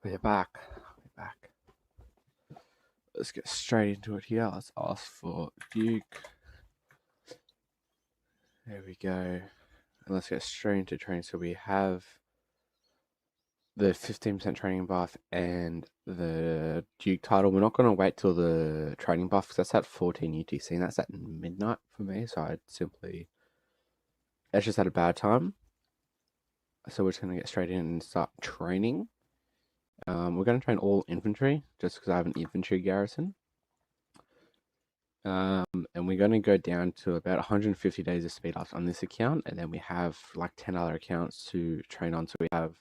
We're back. We're back. Let's get straight into it here. Let's ask for Duke. There we go. And let's get straight into training. So we have the 15% training buff and the Duke title. We're not going to wait till the training buff because that's at 14 UTC and that's at midnight for me. So I'd simply. That's just at a bad time. So we're just going to get straight in and start training. We're going to train all infantry just because I have an infantry garrison. And we're going to go down to about 150 days of speed ups on this account, and then we have like 10 other accounts to train on. So we have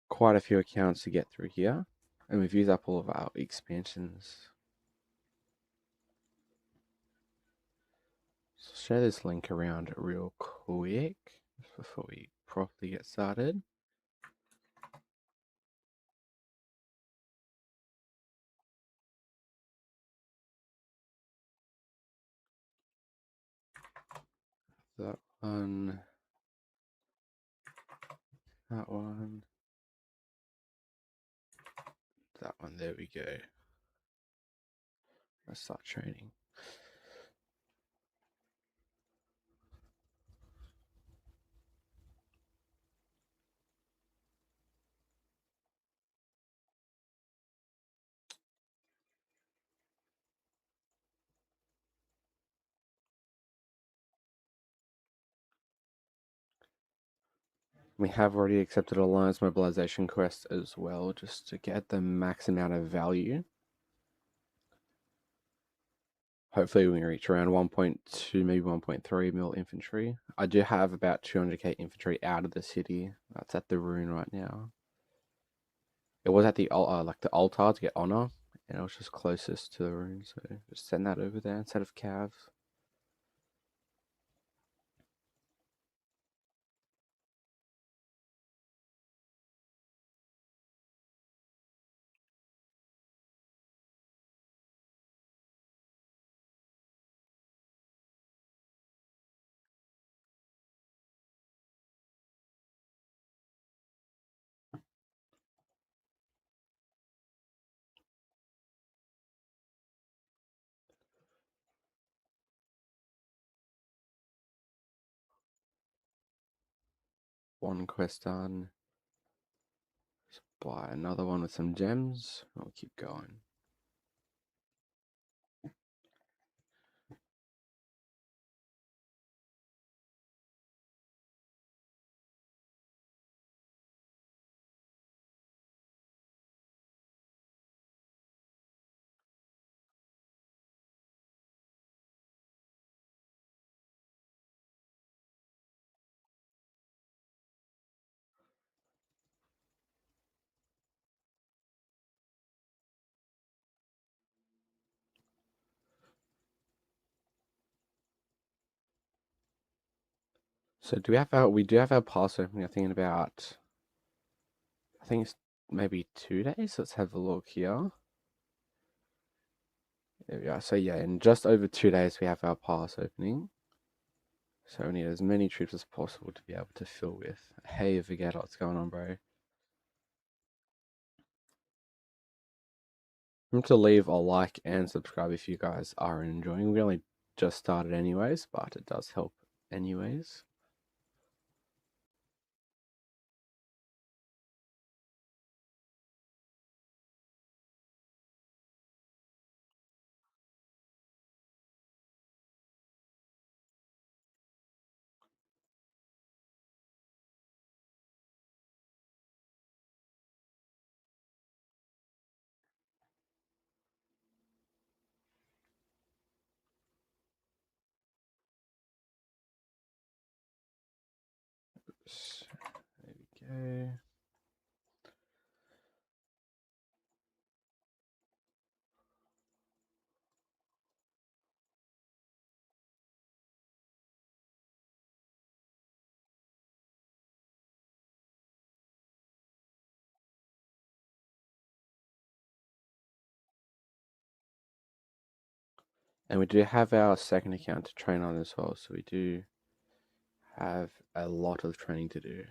quite a few accounts to get through here, and we've used up all of our expansions. So share this link around real quick before we properly get started. That one, that one, that one. There we go. Let's start training. We have already accepted Alliance Mobilization quest as well, just to get the max amount of value. Hopefully we can reach around 1.2, maybe 1.3 mil infantry. I do have about 200k infantry out of the city. That's at the ruin right now. It was at the like the altar to get honor, and it was just closest to the ruin, so just send that over there instead of Cav. One quest done. Just buy another one with some gems. We'll keep going. So do we have our? We do have our pass opening. I think in about. I think it's maybe 2 days. Let's have a look here. There we are. So yeah, in just over 2 days we have our pass opening. So we need as many troops as possible to be able to fill with. Hey, Vegeta, what's going on, bro? Remember to leave a like and subscribe if you guys are enjoying. We only just started anyways, but it does help anyways. There we go. And we do have our second account to train on as well, so we do have a lot of training to do.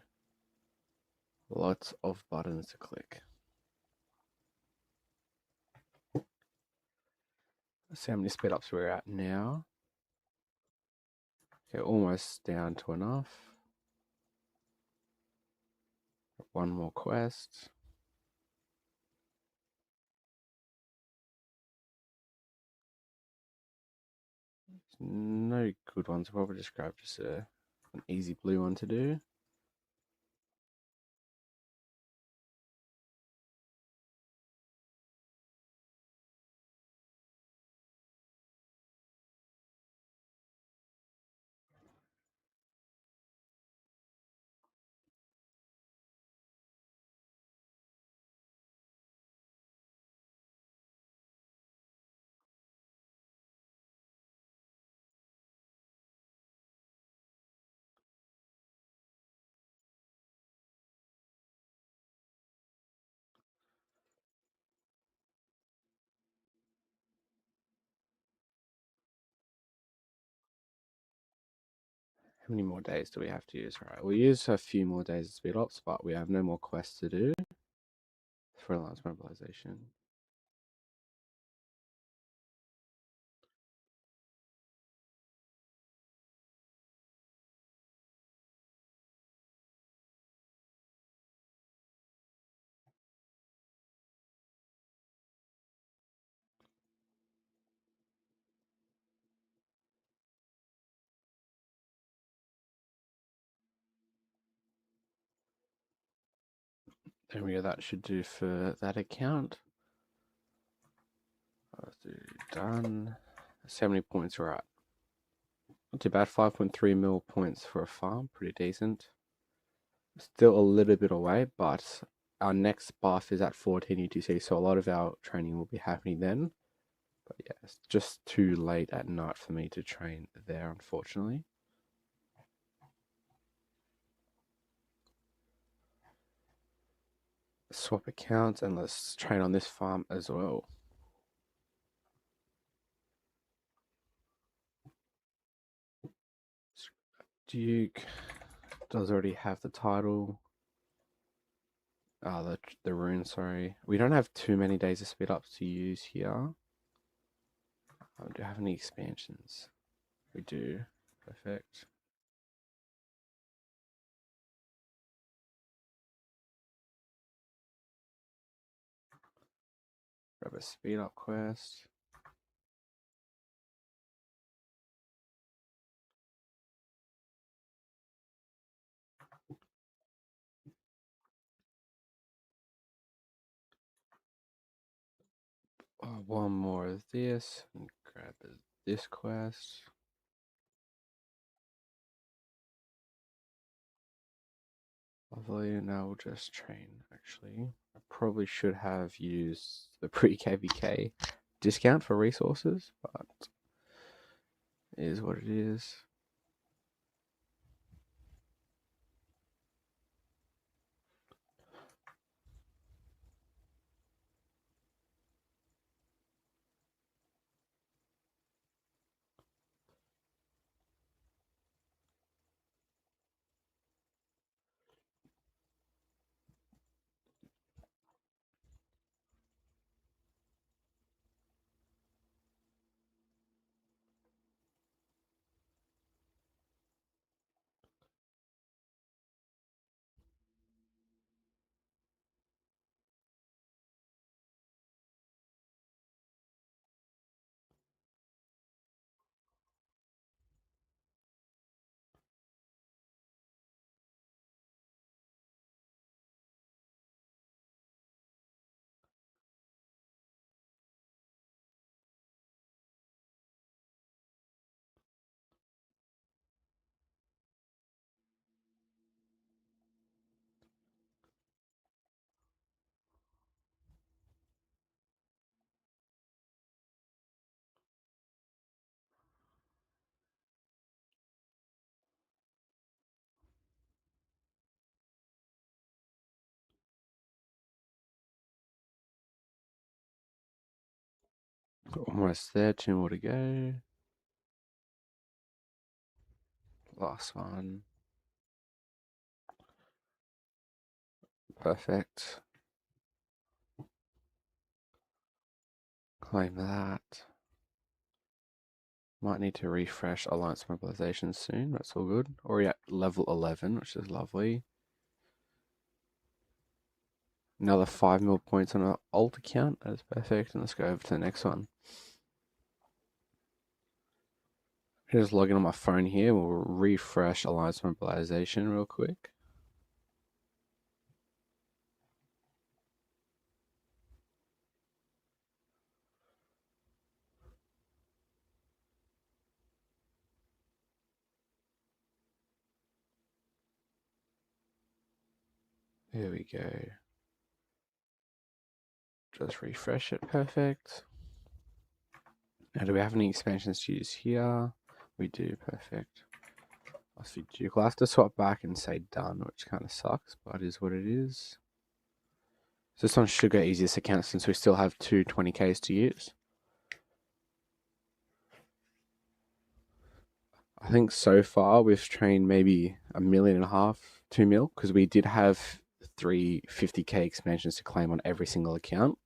Lots of buttons to click. Let's see how many speed ups we're at now. Okay, almost down to enough. One more quest. No good ones. I'll probably just grab an easy blue one to do. How many more days do we have to use? All right, we'll use a few more days of speed ups, but we have no more quests to do for alliance mobilization. There we go. That should do for that account. Let's do done. See how many points we're at. Not too bad. 5.3 mil points for a farm. Pretty decent. Still a little bit away, but our next buff is at 14 UTC, so a lot of our training will be happening then. But yeah, it's just too late at night for me to train there, unfortunately. Swap accounts and let's train on this farm as well. Duke does already have the title. The rune, sorry. We don't have too many days of speed ups to use here. Do you have any expansions? We do. Perfect. Grab a speed up quest. One more of this and grab this quest. Lovely. Now we'll just train. Actually, I probably should have used the pre KVK discount for resources, but it is what it is. Almost there. Two more to go. Last one. Perfect. Claim that. Might need to refresh Alliance Mobilization soon. That's all good. Already at level 11, which is lovely. Another 5 mil points on our alt account. That's perfect. And let's go over to the next one. Just logging on my phone here. We'll refresh Alliance Mobilization real quick. There we go. Just refresh it. Perfect. Now, do we have any expansions to use here? We do. Perfect. I'll have to swap back and say done, which kind of sucks, but it is what it is. So this one should go easiest account since we still have two 20Ks to use. I think so far we've trained maybe 1.5 million, 2 mil, because we did have 3 50K expansions to claim on every single account,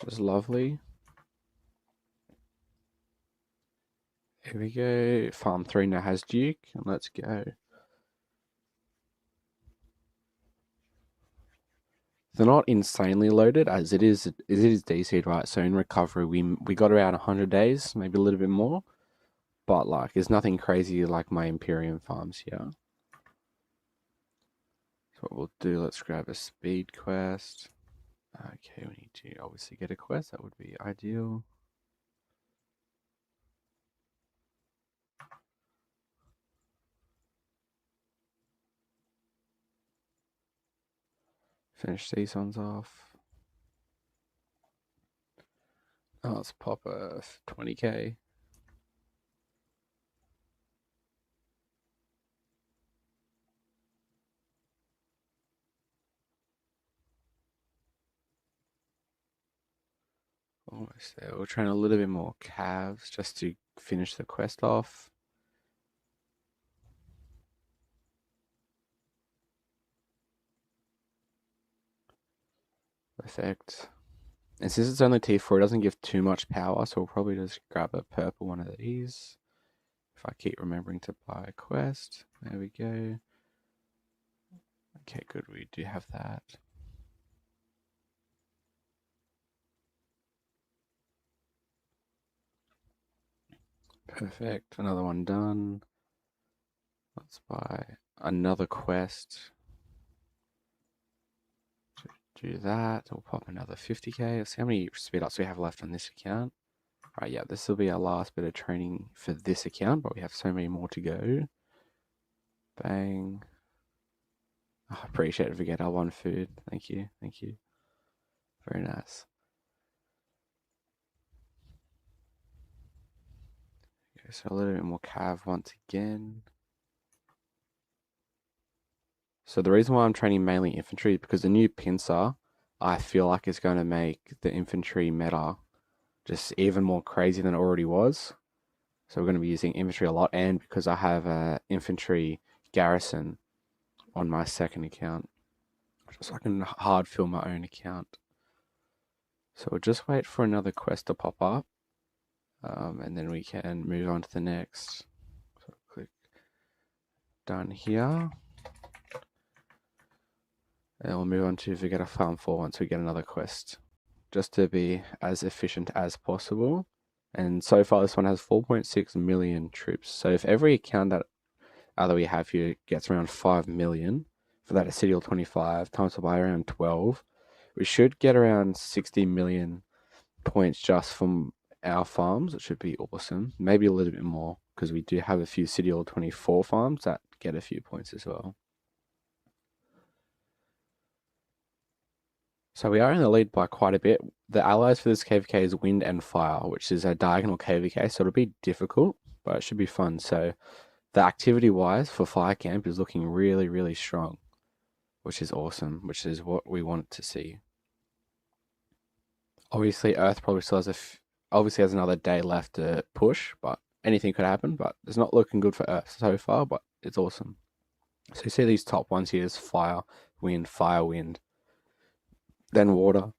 which is lovely. Here we go. Farm 3 now has Duke, and let's go. They're not insanely loaded as it is DC'd, right? So in recovery we got around 100 days, maybe a little bit more. But like there's nothing crazy like my Imperium farms here. So what we'll do, let's grab a speed quest. Okay, we need to obviously get a quest, that would be ideal. Finish these ones off. Oh, let's pop a 20K. Almost there. We'll train a little bit more calves just to finish the quest off. Perfect. And since it's only T4, it doesn't give too much power, so we'll probably just grab a purple one of these. If I keep remembering to buy a quest. There we go. Okay, good, we do have that. Perfect, another one done. Let's buy another quest. Do that, we'll pop another 50K. Let's see how many speed ups we have left on this account. Right, yeah, this will be our last bit of training for this account, but we have so many more to go. Bang. Oh, I appreciate it, forget L1 food. Thank you, thank you. Very nice. Okay, so a little bit more cav once again. So the reason why I'm training mainly infantry is because the new pincer, I feel like is going to make the infantry meta just even more crazy than it already was. So we're going to be using infantry a lot, and because I have a infantry garrison on my second account, so I can hard fill my own account. So we'll just wait for another quest to pop up, and then we can move on to the next. So click done here. And we'll move on to Vegeta Farm 4 once we get another quest, just to be as efficient as possible. And so far this one has 4.6 million troops. So if every account that we have here gets around 5 million, for that Acidial 25 times by around 12, we should get around 60 million points just from our farms, which should be awesome. Maybe a little bit more, because we do have a few Acidial 24 farms that get a few points as well. So we are in the lead by quite a bit. The allies for this KVK is Wind and Fire, which is a diagonal KVK, so it'll be difficult, but it should be fun. So the activity-wise for Fire Camp is looking really, really strong, which is awesome, which is what we want to see. Obviously, Earth probably still has obviously has another day left to push, but anything could happen. But it's not looking good for Earth so far, but it's awesome. So you see these top ones here is fire, wind, then water,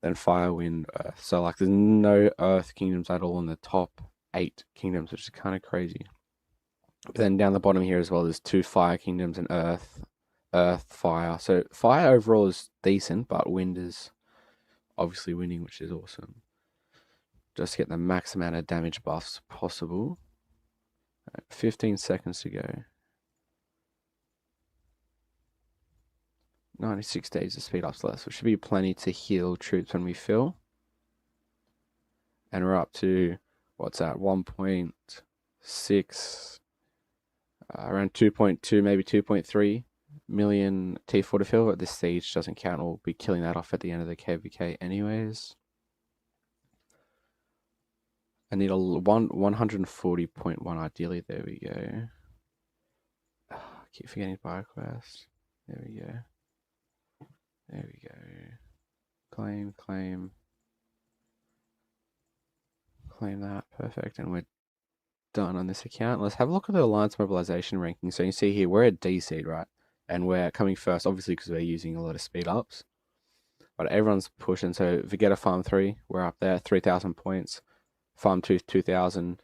then fire, wind, earth. So like there's no earth kingdoms at all in the top 8 kingdoms, which is kind of crazy. But then down the bottom here as well, there's 2 fire kingdoms and earth, fire. So fire overall is decent, but wind is obviously winning, which is awesome. Just get the max amount of damage buffs possible. 15 seconds to go. 96 days of speed ups left, which should be plenty to heal troops when we fill. And we're up to, what's that, 1.6, around 2.2, maybe 2.3 million T4 to fill. At this stage doesn't count. We'll be killing that off at the end of the KVK anyways. I need a 140.1 ideally. There we go. I keep forgetting BioQuest. There we go. There we go. Claim, claim. Claim that. Perfect. And we're done on this account. Let's have a look at the alliance mobilization ranking. So you see here, we're at D seed, right? And we're coming first, obviously, because we're using a lot of speed ups. But everyone's pushing. So Vegeta Farm 3, we're up there, 3,000 points. Farm 2, 2,000.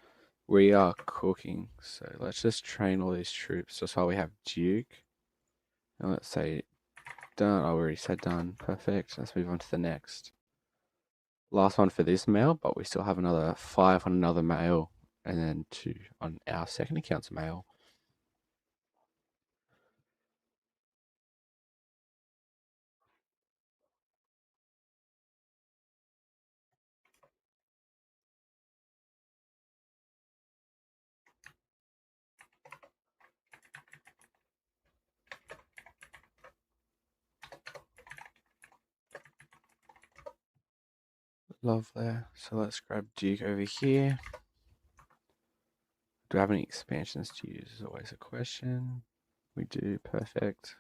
We are cooking. So let's just train all these troops just while we have Duke. And let's say done. Oh, we already said done. Perfect. Let's move on to the next. Last one for this mail, but we still have another 5 on another mail. And then 2 on our second account's mail. Lovely. So let's grab Duke over here. Do I have any expansions to use? Is always a question. We do. Perfect.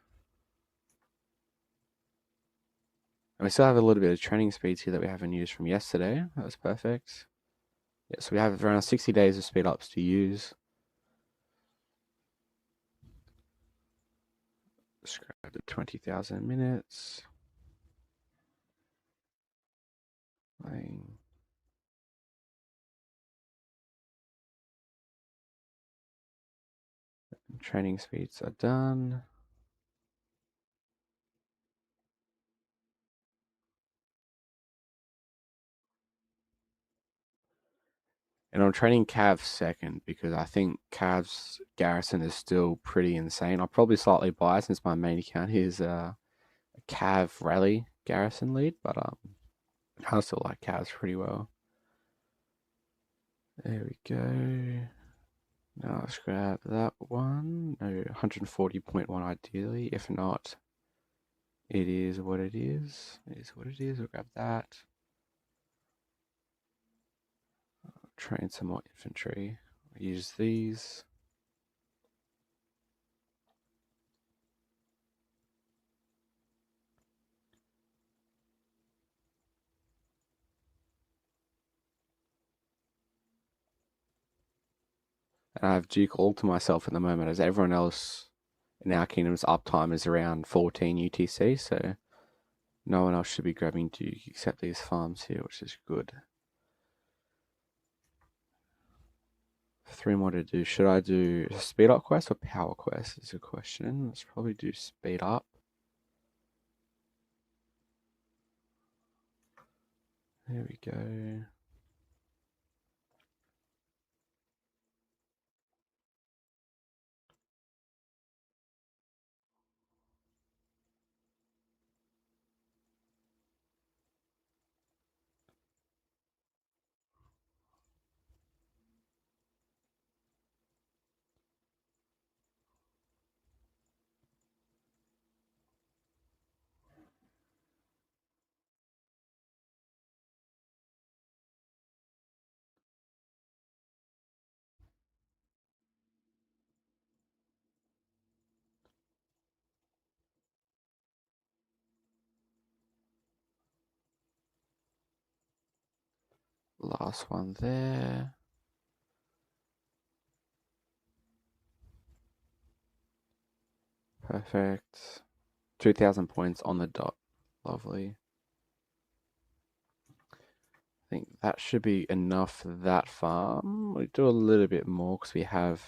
And we still have a little bit of training speeds here that we haven't used from yesterday. That's perfect. Yeah, so we have around 60 days of speed ups to use. Let's grab the 20,000 minutes. Training speeds are done. And I'm training Cav second because I think Cav's garrison is still pretty insane. I'll probably slightly biased since my main account is a Cav rally garrison lead, but I still like Cavs pretty well. There we go. Now let's grab that one. No, 140.1 ideally. If not, it is what it is. It is what it is. We'll grab that. Train some more infantry. Use these. And I have Duke all to myself at the moment, as everyone else in our kingdom's uptime is around 14 UTC, so no one else should be grabbing Duke except these farms here, which is good. 3 more to do. Should I do speed up quest or power quest is a question. Let's probably do speed up. There we go. Last one there. Perfect. 2,000 points on the dot. Lovely. I think that should be enough for that farm. We do a little bit more because we have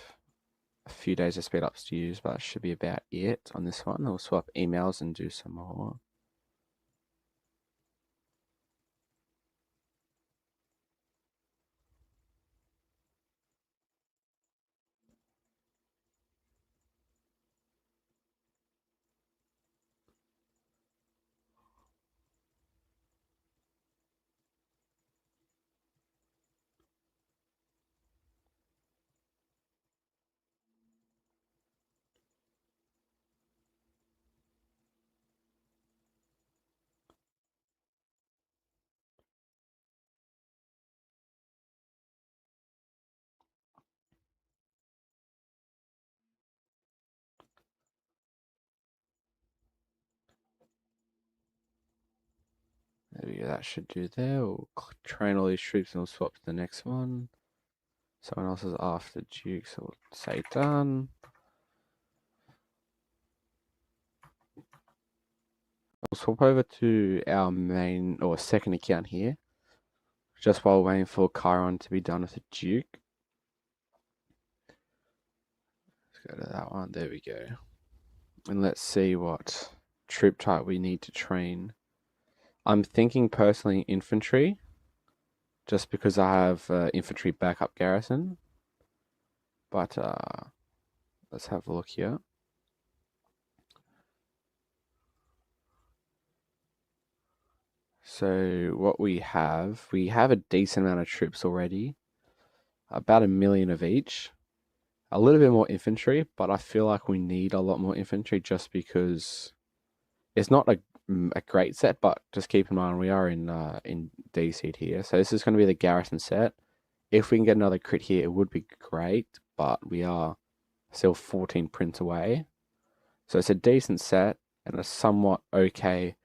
a few days of speed ups to use, but that should be about it on this one. We'll swap emails and do some more. There we go, that should do there. We'll train all these troops and we'll swap to the next one. Someone else is after Duke, so we'll say done. We'll swap over to our main or second account here, just while waiting for Chiron to be done with the Duke. Let's go to that one. There we go. And let's see what troop type we need to train. I'm thinking personally infantry, just because I have infantry backup garrison. But let's have a look here. So what we have a decent amount of troops already, about 1 million of each. A little bit more infantry, but I feel like we need a lot more infantry just because it's not a great set, but just keep in mind we are in D seed here. So this is going to be the garrison set. If we can get another crit here, it would be great, but we are still 14 prints away. So it's a decent set and a somewhat okay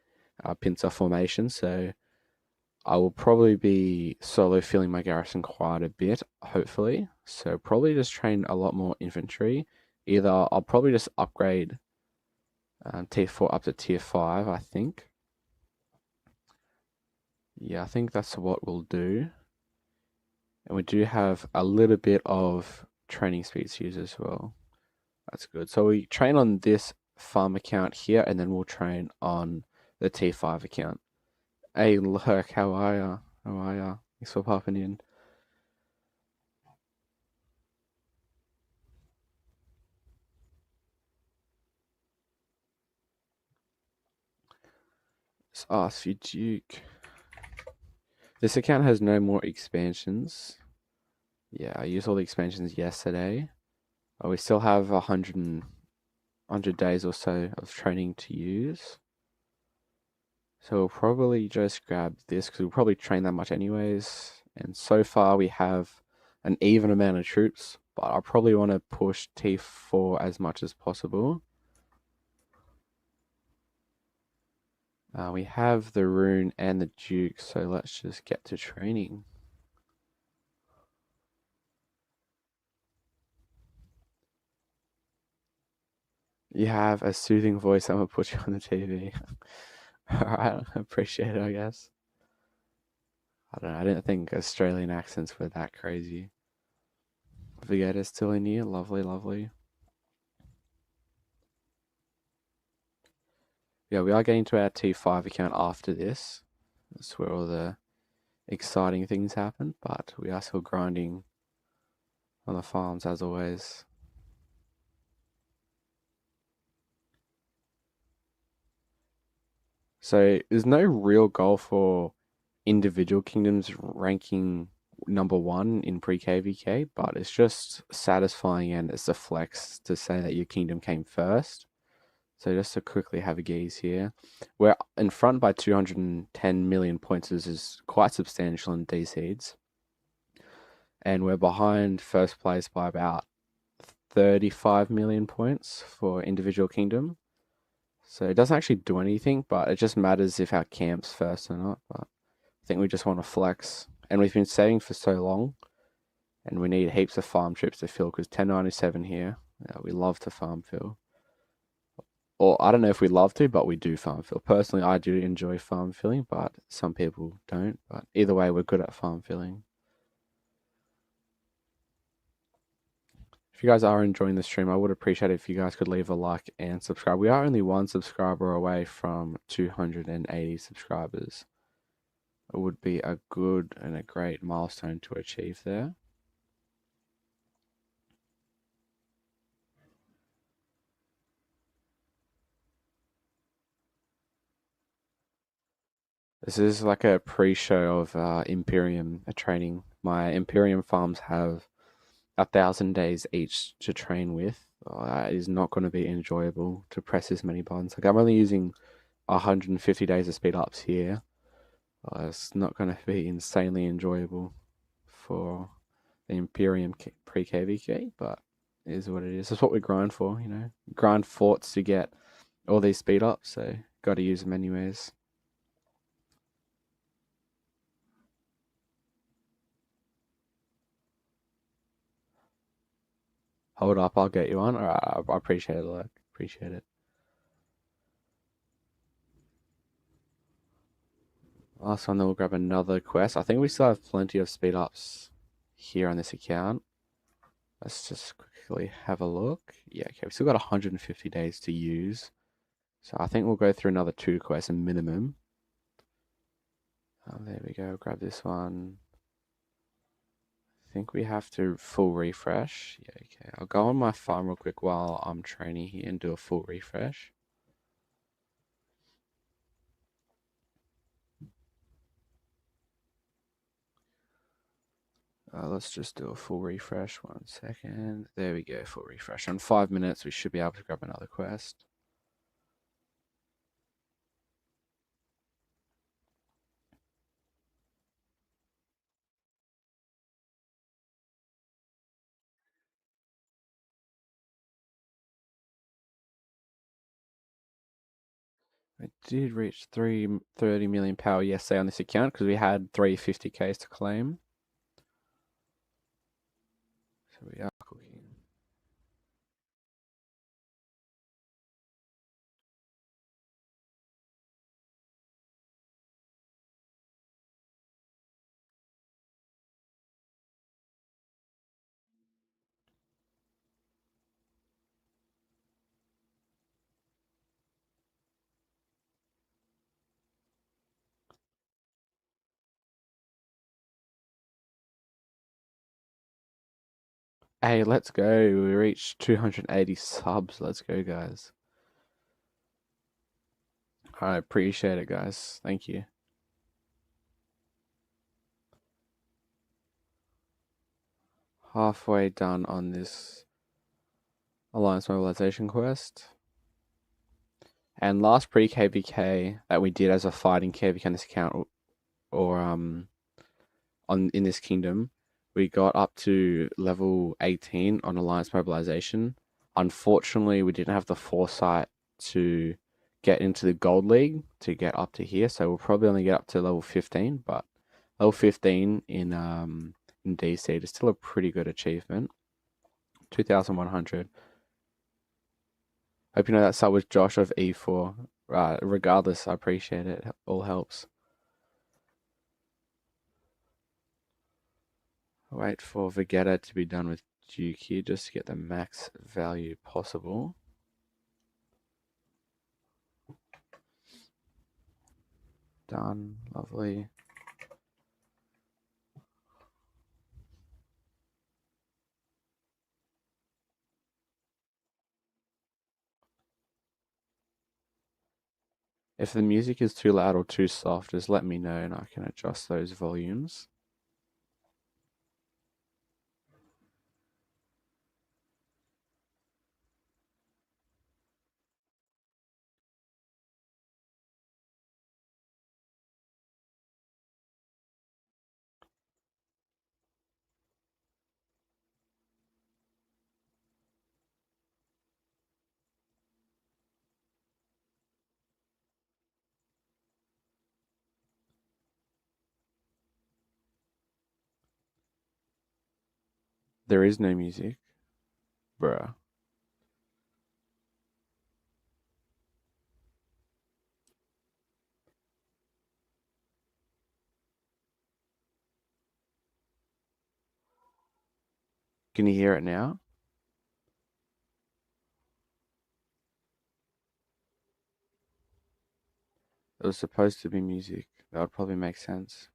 pincer formation. So I will probably be solo filling my garrison quite a bit, hopefully. So probably just train a lot more infantry. Either I'll probably just upgrade tier 4 up to tier 5, I think. Yeah, I think that's what we'll do. And we do have a little bit of training speeds to use as well. That's good. So we train on this farm account here, and then we'll train on the T5 account. Hey, Lurk, how are ya? How are ya? Thanks for popping in. Let's ask you, Duke. This account has no more expansions. Yeah, I used all the expansions yesterday. We still have 100 days or so of training to use. So we'll probably just grab this because we'll probably train that much anyways. And so far we have an even amount of troops, but I probably want to push T4 as much as possible. We have the rune and the duke, so let's just get to training. You have a soothing voice. I'm gonna put you on the TV. Alright, I appreciate it, I guess. I don't know, I didn't think Australian accents were that crazy. Vegeta's still in here. Lovely, lovely. Yeah, we are getting to our T5 account after this. That's where all the exciting things happen, but we are still grinding on the farms as always. So there's no real goal for individual kingdoms ranking number 1 in pre-KVK, but it's just satisfying and it's a flex to say that your kingdom came first. So just to quickly have a gaze here, we're in front by 210 million points. This is quite substantial in D seeds. And we're behind first place by about 35 million points for individual kingdom. So it doesn't actually do anything, but it just matters if our camp's first or not. But I think we just want to flex. And we've been saving for so long. And we need heaps of farm trips to fill because 1097 here. Yeah, we love to farm fill. or I don't know if we love to, but we do farm fill. Personally, I do enjoy farm filling, but some people don't. But either way, we're good at farm filling. If you guys are enjoying the stream, I would appreciate it if you guys could leave a like and subscribe. We are only one subscriber away from 280 subscribers. It would be a good and a great milestone to achieve there. This is like a pre-show of Imperium training. My Imperium farms have 1,000 days each to train with. It is not going to be enjoyable to press this many bonds. Like I'm only using 150 days of speed ups here. It's not going to be insanely enjoyable for the Imperium pre KVK, but it is what it is. That's what we grind for, you know. Grind forts to get all these speed ups, so got to use them anyways. Hold up, I'll get you on. All right, I appreciate it, like, appreciate it. Last one, then we'll grab another quest. I think we still have plenty of speed ups here on this account. Let's just quickly have a look. Yeah, okay, we still got 150 days to use. So I think we'll go through another 2 quests minimum. There we go, grab this one. I think we have to full refresh. Yeah, okay. I'll go on my farm real quick while I'm training here and do a full refresh. Let's just do a full refresh. 1 second. There we go, full refresh. In 5 minutes, we should be able to grab another quest. I did reach 330 million power yesterday on this account because we had 350Ks to claim. So we are cooking. Hey, let's go. We reached 280 subs. Let's go, guys. I appreciate it, guys. Thank you. Halfway done on this Alliance Mobilization quest. And last pre-KVK that we did as a fighting KVK on this account, or on in this kingdom, we got up to level 18 on Alliance Mobilization. Unfortunately, we didn't have the foresight to get into the Gold League to get up to here, so we'll probably only get up to level 15, but level 15 in DC is still a pretty good achievement. 2,100. Hope you know that start with Josh of E4. Regardless, I appreciate it. It all helps. Wait for Vegeta to be done with Duke here just to get the max value possible. Done. Lovely. If the music is too loud or too soft, just let me know and I can adjust those volumes. There is no music. Bruh. Can you hear it now? It was supposed to be music. That would probably make sense.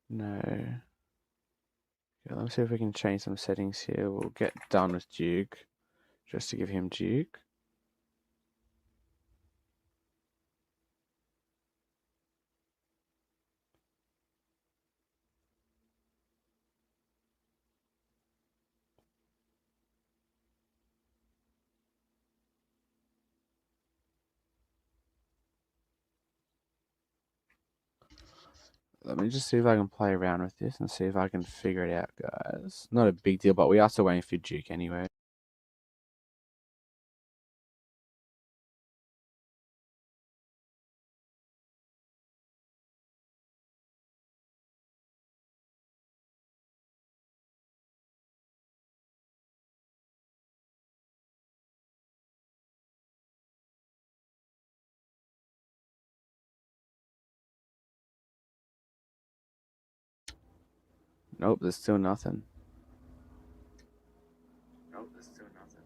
No. Yeah, let's see if we can change some settings here. We'll get done with Duke, just to give him Duke. Let me just see if I can play around with this and see if I can figure it out, guys. Not a big deal, but we are still waiting for Duke anyway. Nope, there's still nothing. Nope, there's still nothing.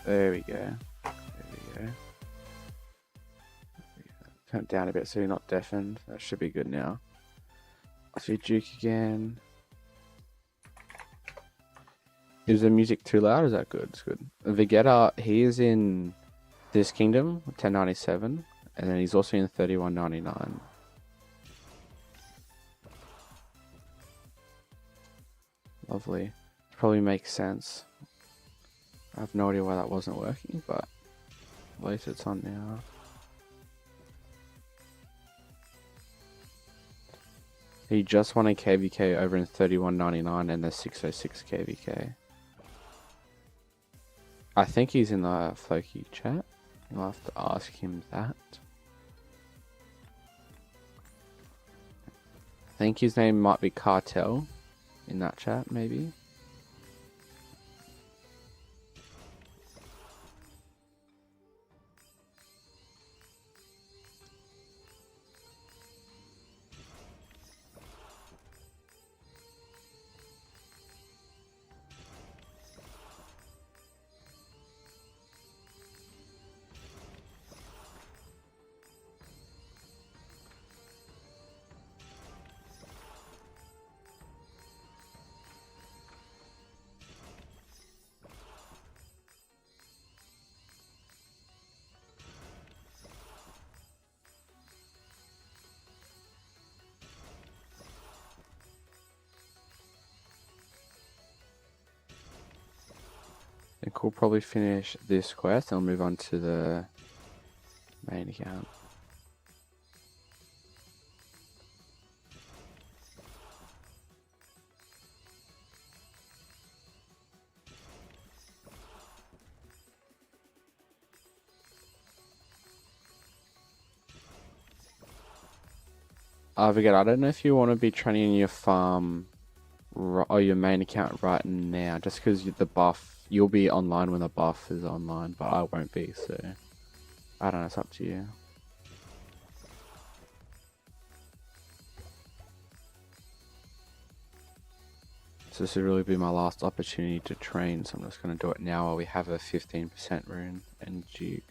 There we go. There we go. Turn it down a bit so you're not deafened. That should be good now. I see Duke again. Is the music too loud? Or is that good? It's good. Vegeta, he is in this kingdom, 1097, and then he's also in 3199. Lovely. Probably makes sense. I have no idea why that wasn't working, but at least it's on now. He just won a KVK over in 3199 and the 606 KVK. I think he's in the Floki chat. You'll have to ask him that. I think his name might be Cartel in that chat, maybe. I think we'll probably finish this quest and we'll move on to the main account. Again, I don't know if you want to be training your farm or your main account right now, just because the buff, you'll be online when the buff is online, but I won't be, so I don't know, it's up to you. So this will really be my last opportunity to train, so I'm just going to do it now while we have a 15% rune and Duke.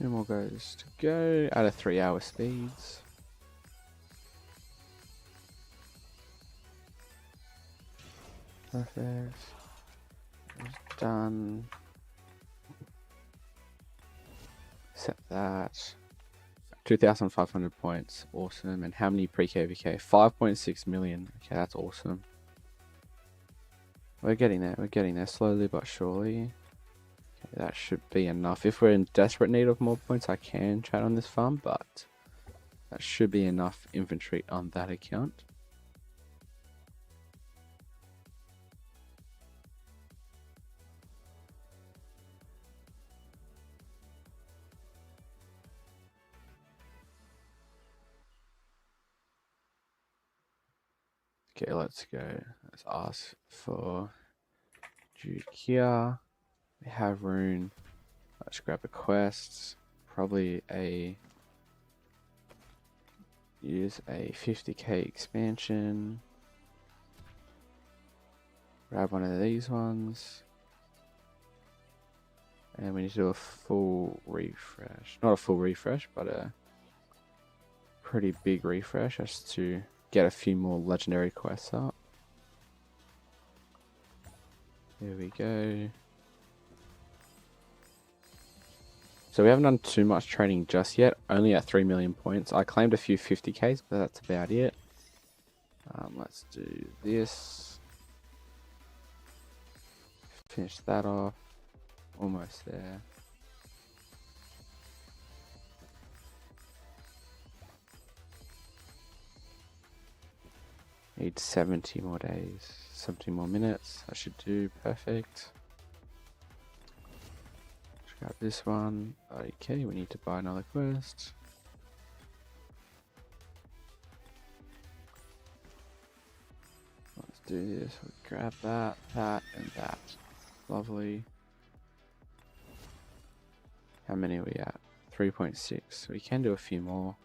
2 more goes to go out of 3-hour speeds. Perfect. Done. Set that. 2,500 points. Awesome. And how many pre-KVK? 5.6 million. Okay, that's awesome. We're getting there. We're getting there slowly but surely. Okay, that should be enough. If we're in desperate need of more points, I can chat on this farm, but that should be enough infantry on that account. Okay, let's go. Let's ask for Duke here. We have rune. Let's grab a quest. Probably use a 50k expansion. Grab one of these ones. And we need to do a full refresh. Not a full refresh, but a pretty big refresh just to get a few more legendary quests up. There we go. So we haven't done too much training just yet, only at 3 million points. I claimed a few 50ks, but that's about it. Let's do this. Finish that off. Almost there. Need 70 more days, 70 more minutes. I should do perfect. Let's grab this one. Okay, we need to buy another quest. Let's do this. We'll grab that, that, and that. Lovely. How many are we at? 3.6. We can do a few more.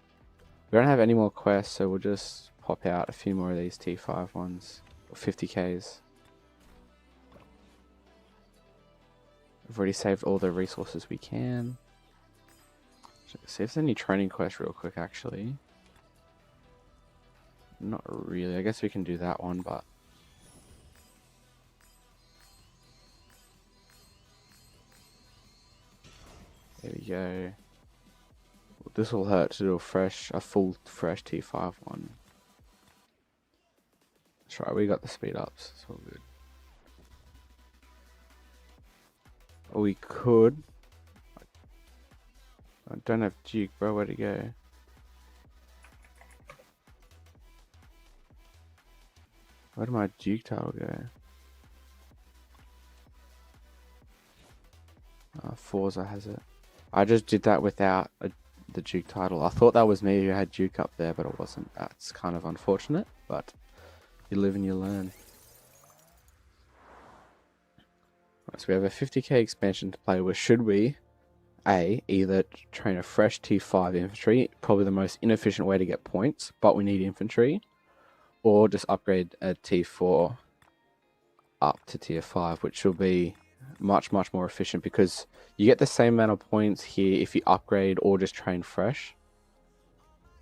We don't have any more quests, so we'll just pop out a few more of these T5 ones, or 50ks. We've already saved all the resources we can. See if there's any training quests real quick, actually. Not really. I guess we can do that one, but... There we go. This will hurt to do a full fresh T5 one. That's right, we got the speed ups. It's all good. Or we could. I don't have Duke, bro. Where'd it go? Where did my Duke title go? Forza has it. I just did that without the Duke title. I thought that was me who had Duke up there, but it wasn't. That's kind of unfortunate, but you live and you learn. Right, so we have a 50k expansion to play with. Should we, either train a fresh T5 infantry, probably the most inefficient way to get points, but we need infantry, or just upgrade a T4 up to tier 5, which will be much more efficient because you get the same amount of points here if you upgrade or just train fresh.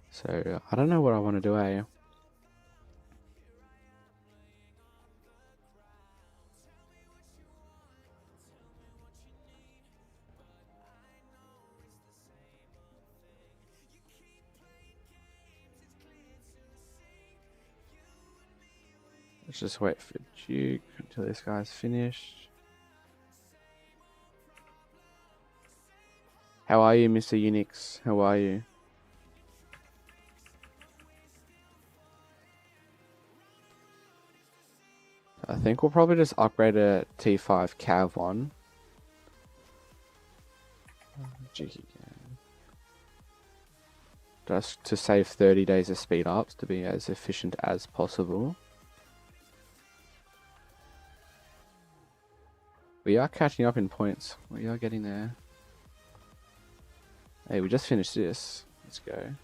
So I don't know what I want to do, Let's just wait for Duke until this guy's finished. How are you, Mr. Unix? How are you? I think we'll probably just upgrade a T5 Cav 1. Just to save 30 days of speed ups to be as efficient as possible. We are catching up in points. We are getting there. Hey, we just finished this. Let's go.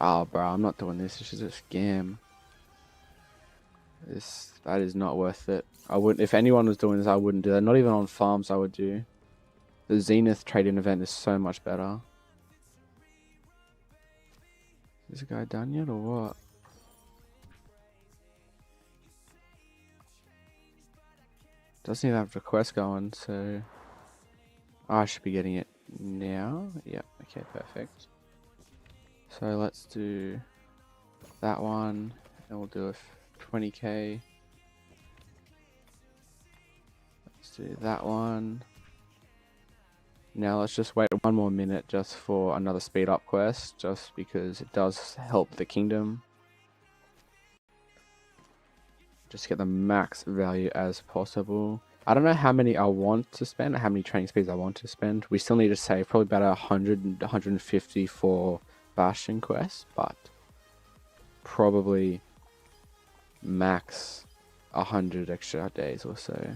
Oh, bro, I'm not doing this. This is a scam. That is not worth it. I wouldn't. If anyone was doing this, I wouldn't do that. Not even on farms, I would do. The Zenith trade-in event is so much better. Is this guy done yet or what? Doesn't even have a quest going, so I should be getting it now. Yep, okay, perfect. So let's do that one, and we'll do a 20k. Let's do that one. Now let's just wait 1 more minute just for another speed up quest, just because it does help the kingdom. Just get the max value as possible. I don't know how many I want to spend, how many training speeds I want to spend. We still need to save probably about 100, 150 for Bastion quest, but probably max 100 extra days or so.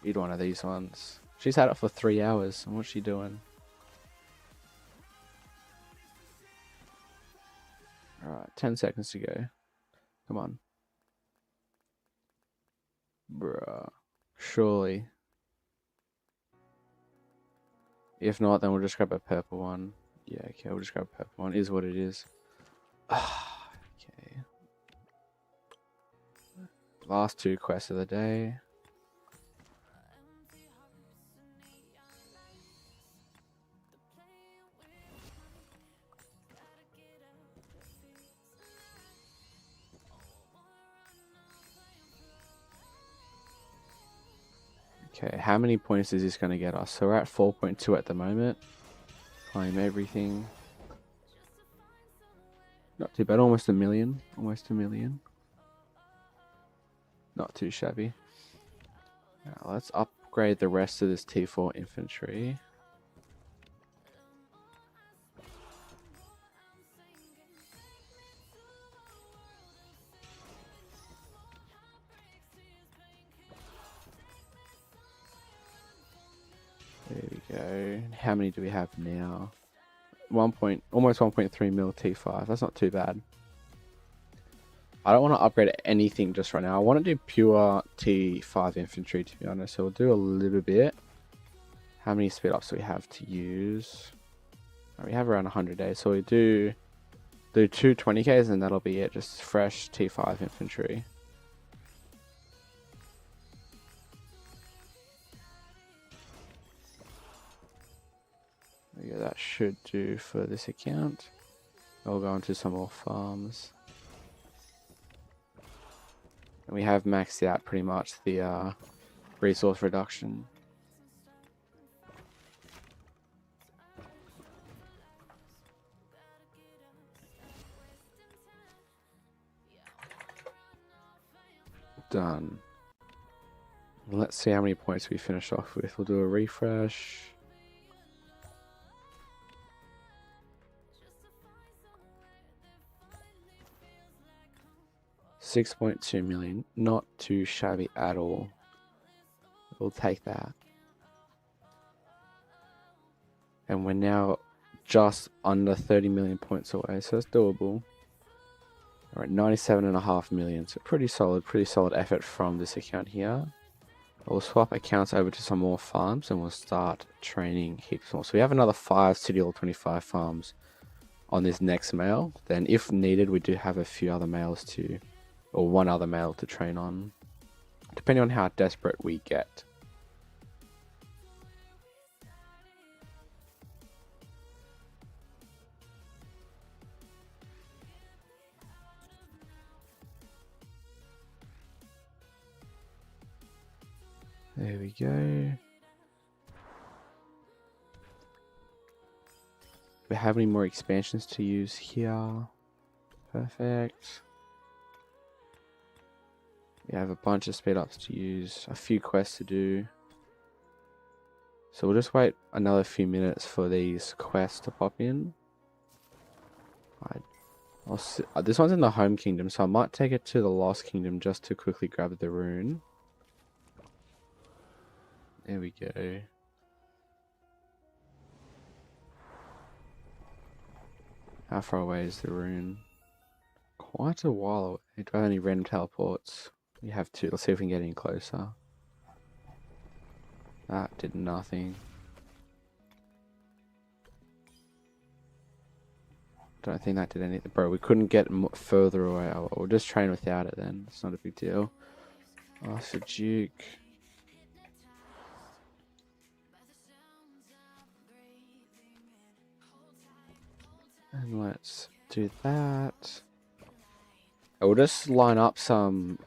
Need one of these ones. She's had it for 3 hours, and what's she doing? Alright, 10 seconds to go. Come on. Bruh. Surely. If not, then we'll just grab a purple one. Yeah, okay, we'll just grab a purple one. Is what it is. Okay. Last 2 quests of the day. Okay, how many points is this going to get us? So we're at 4.2 at the moment. Claim everything. Not too bad, almost a million. Almost a million. Not too shabby. Now let's upgrade the rest of this T4 infantry. There we go. How many do we have now? Almost 1.3 mil T5. That's not too bad. I don't want to upgrade anything just right now. I want to do pure T5 infantry, to be honest. So we'll do a little bit. How many speed ups do we have to use? We have around 100 days. So we do 2 20Ks and that'll be it. Just fresh T5 infantry. Yeah, that should do for this account. I'll go into some more farms. And we have maxed out pretty much the resource reduction. Done. Let's see how many points we finish off with. We'll do a refresh. $6.2 million. Not too shabby at all. We'll take that. And we're now just under 30 million points away, so that's doable. Alright, 97.5 million. So pretty solid effort from this account here. We'll swap accounts over to some more farms and we'll start training heaps more. So we have another 5 City Hall 25 farms on this next mail. Then if needed, we do have a few other mails to, or one other mail to train on, depending on how desperate we get. There we go. We have any more expansions to use here? Perfect. We have a bunch of speed ups to use, a few quests to do. So we'll just wait another few minutes for these quests to pop in. This one's in the home kingdom, so I might take it to the lost kingdom just to quickly grab the rune. There we go. How far away is the rune? Quite a while away. Do I have any random teleports? We have two. Let's see if we can get any closer. That did nothing. Don't think that did anything. Bro, we couldn't get further away. We'll just train without it then. It's not a big deal. Ask for Duke. And let's do that. We'll just line up some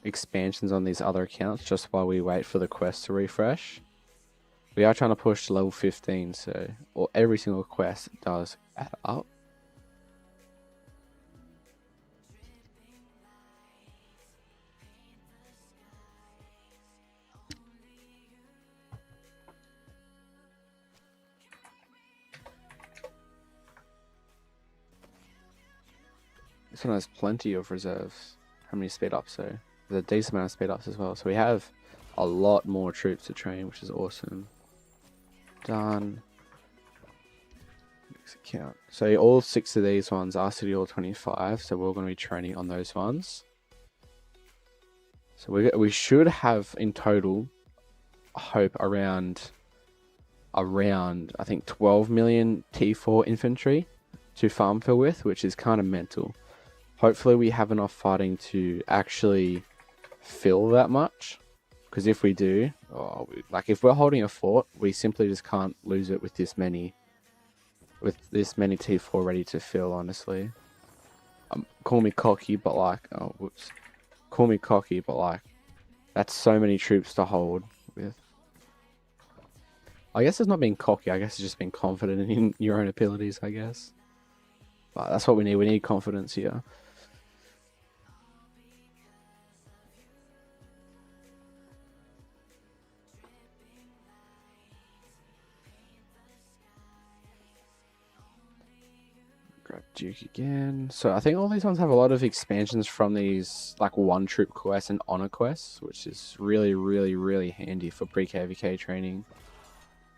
expansions on these other accounts just while we wait for the quest to refresh. We are trying to push to level 15, so every single quest does add up. This one has plenty of reserves. How many speed ups though? There's a decent amount of speed ups as well. So we have a lot more troops to train, which is awesome. Done. Next account. So all 6 of these ones are City Hall 25. So we're going to be training on those ones. So we should have in total, I hope around I think 12 million T4 infantry to farm fill with, which is kind of mental. Hopefully we have enough fighting to actually fill that much. Because if we do, like if we're holding a fort, we simply just can't lose it with this many T4 ready to fill, honestly. Call me cocky, but like, call me cocky, but like, that's so many troops to hold with. I guess it's not being cocky, I guess it's just being confident in your own abilities, I guess. But that's what we need confidence here. Grab Duke again. So I think all these ones have a lot of expansions from these like 1 troop quests and honor quests, which is really, really, really handy for pre-KVK training.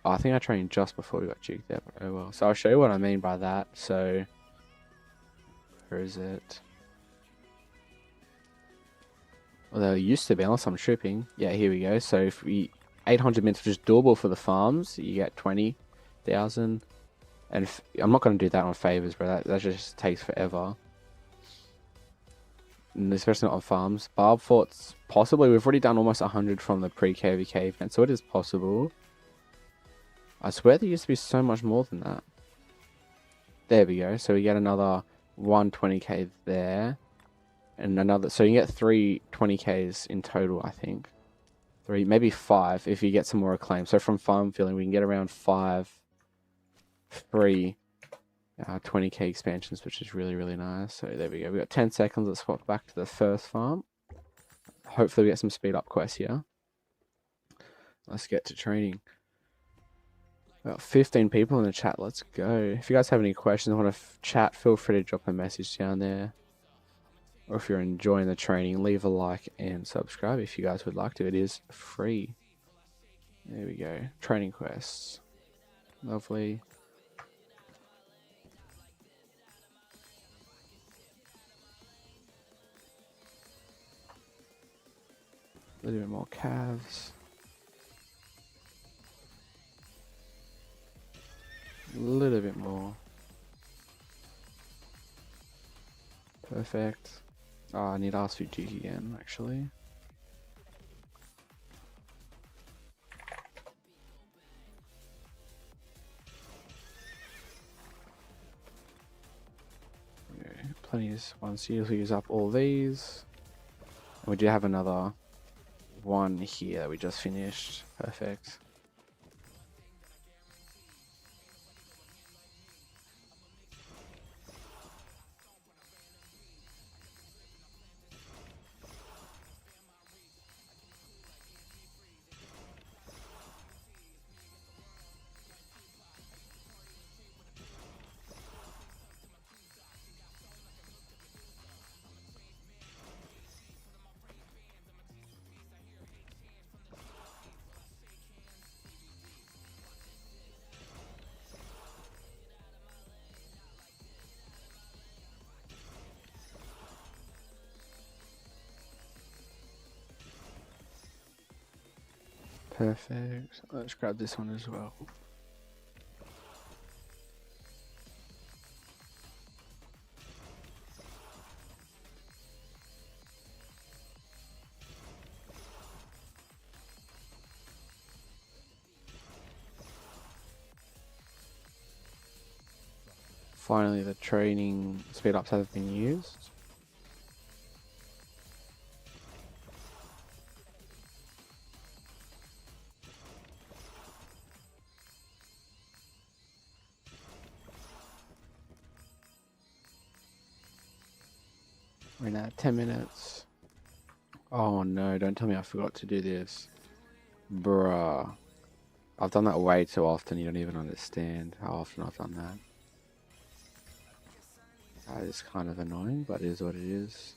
Oh, I think I trained just before we got Duke there, but oh well. So I'll show you what I mean by that. So where is it? Well, there used to be, unless I'm tripping. Yeah, here we go. So if we 800 minutes, which is doable for the farms, you get 20,000. And I'm not going to do that on favors, bro. That just takes forever. And especially not on farms. Barb forts, possibly. We've already done almost 100 from the pre-KVK event, so it is possible. I swear there used to be so much more than that. There we go. So we get another 120k there. And another, so you get 3 20ks in total, I think. 3, maybe 5 if you get some more acclaim. So from farm filling, we can get around 3 20k expansions, which is really, really nice. So there we go. We got 10 seconds. Let's swap back to the first farm. Hopefully we get some speed up quests here. Let's get to training. About 15 people in the chat. Let's go. If you guys have any questions, want to chat, feel free to drop a message down there. Or if you're enjoying the training, leave a like and subscribe if you guys would like to. It is free. There we go. Training quests. Lovely. A little bit more calves. A little bit more. Perfect. Oh, I need to ask for Duke again, actually. Okay, plenty of ones. Usually use up all these. We do have another one here that we just finished. Perfect. Perfect. Let's grab this one as well. Finally, the training speed ups have been used. We're now at 10 minutes. Oh no, don't tell me I forgot to do this. Bruh. I've done that way too often, you don't even understand how often I've done that. That is kind of annoying, but it is what it is.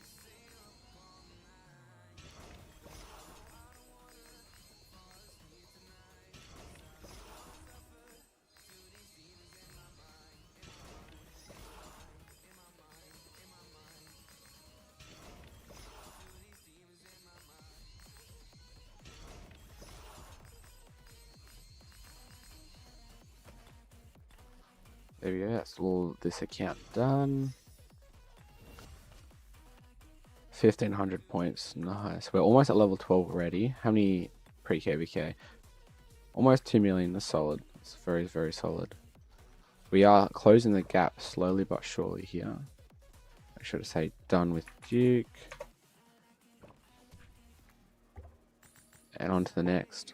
There we go, that's all this account done. 1500 points, nice. We're almost at level 12 already. How many pre-KVK? Almost 2 million, that's solid. It's very, very solid. We are closing the gap slowly but surely here. I should say done with Duke. And on to the next.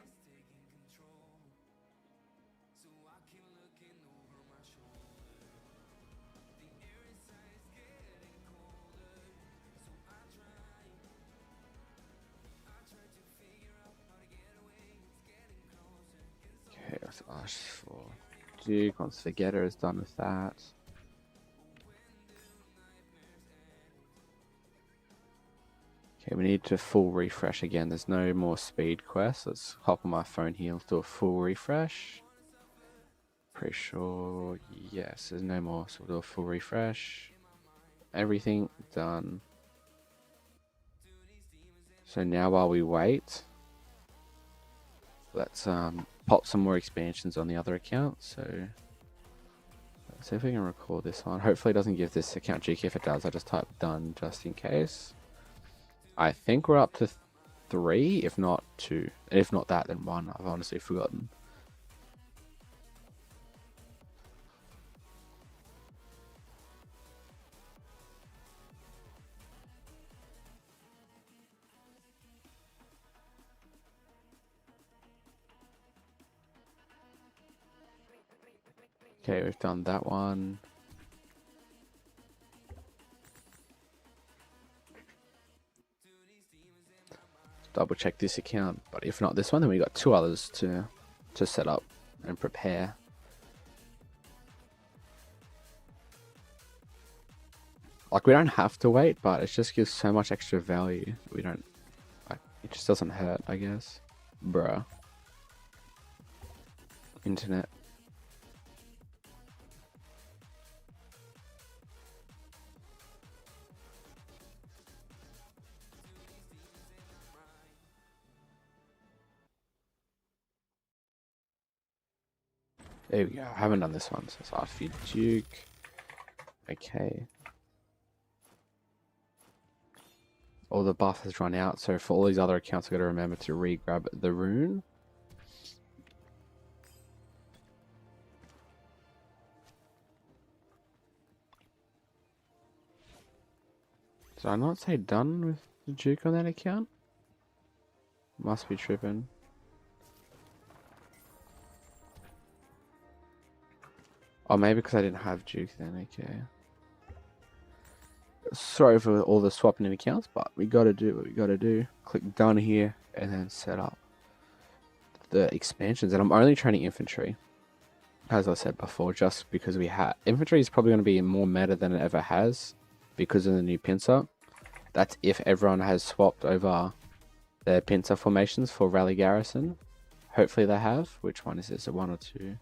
Okay, let's ask for Duke. Once the getter is done with that. Okay, we need to full refresh again. There's no more speed quests. Let's hop on my phone here. Let's do a full refresh. Pretty sure, yes, there's no more. So we'll do a full refresh. Everything done. So now while we wait, let's pop some more expansions on the other account. So let's see if we can record this one. Hopefully it doesn't give this account GK. If it does, I just type done just in case. I think we're up to 3, if not 2. If not that, then 1. I've honestly forgotten. Okay, we've done that one. Double check this account, but if not this one, then we got 2 others to set up and prepare. Like, we don't have to wait, but it just gives so much extra value. We don't, like, it just doesn't hurt, I guess. Bruh. Internet. There we go. I haven't done this one, so let's ask for Duke. Okay. All the buff has run out, so for all these other accounts, I've got to remember to re-grab the rune. Did I not say done with the Duke on that account? Must be tripping. Oh, maybe because I didn't have Duke then, okay. Sorry for all the swapping in accounts, but we gotta do what we gotta do. Click done here, and then set up the expansions. And I'm only training infantry, as I said before, just because we had... Infantry is probably going to be more meta than it ever has, because of the new pincer. That's if everyone has swapped over their pincer formations for rally garrison. Hopefully they have. Which one is this? A 1 or 2?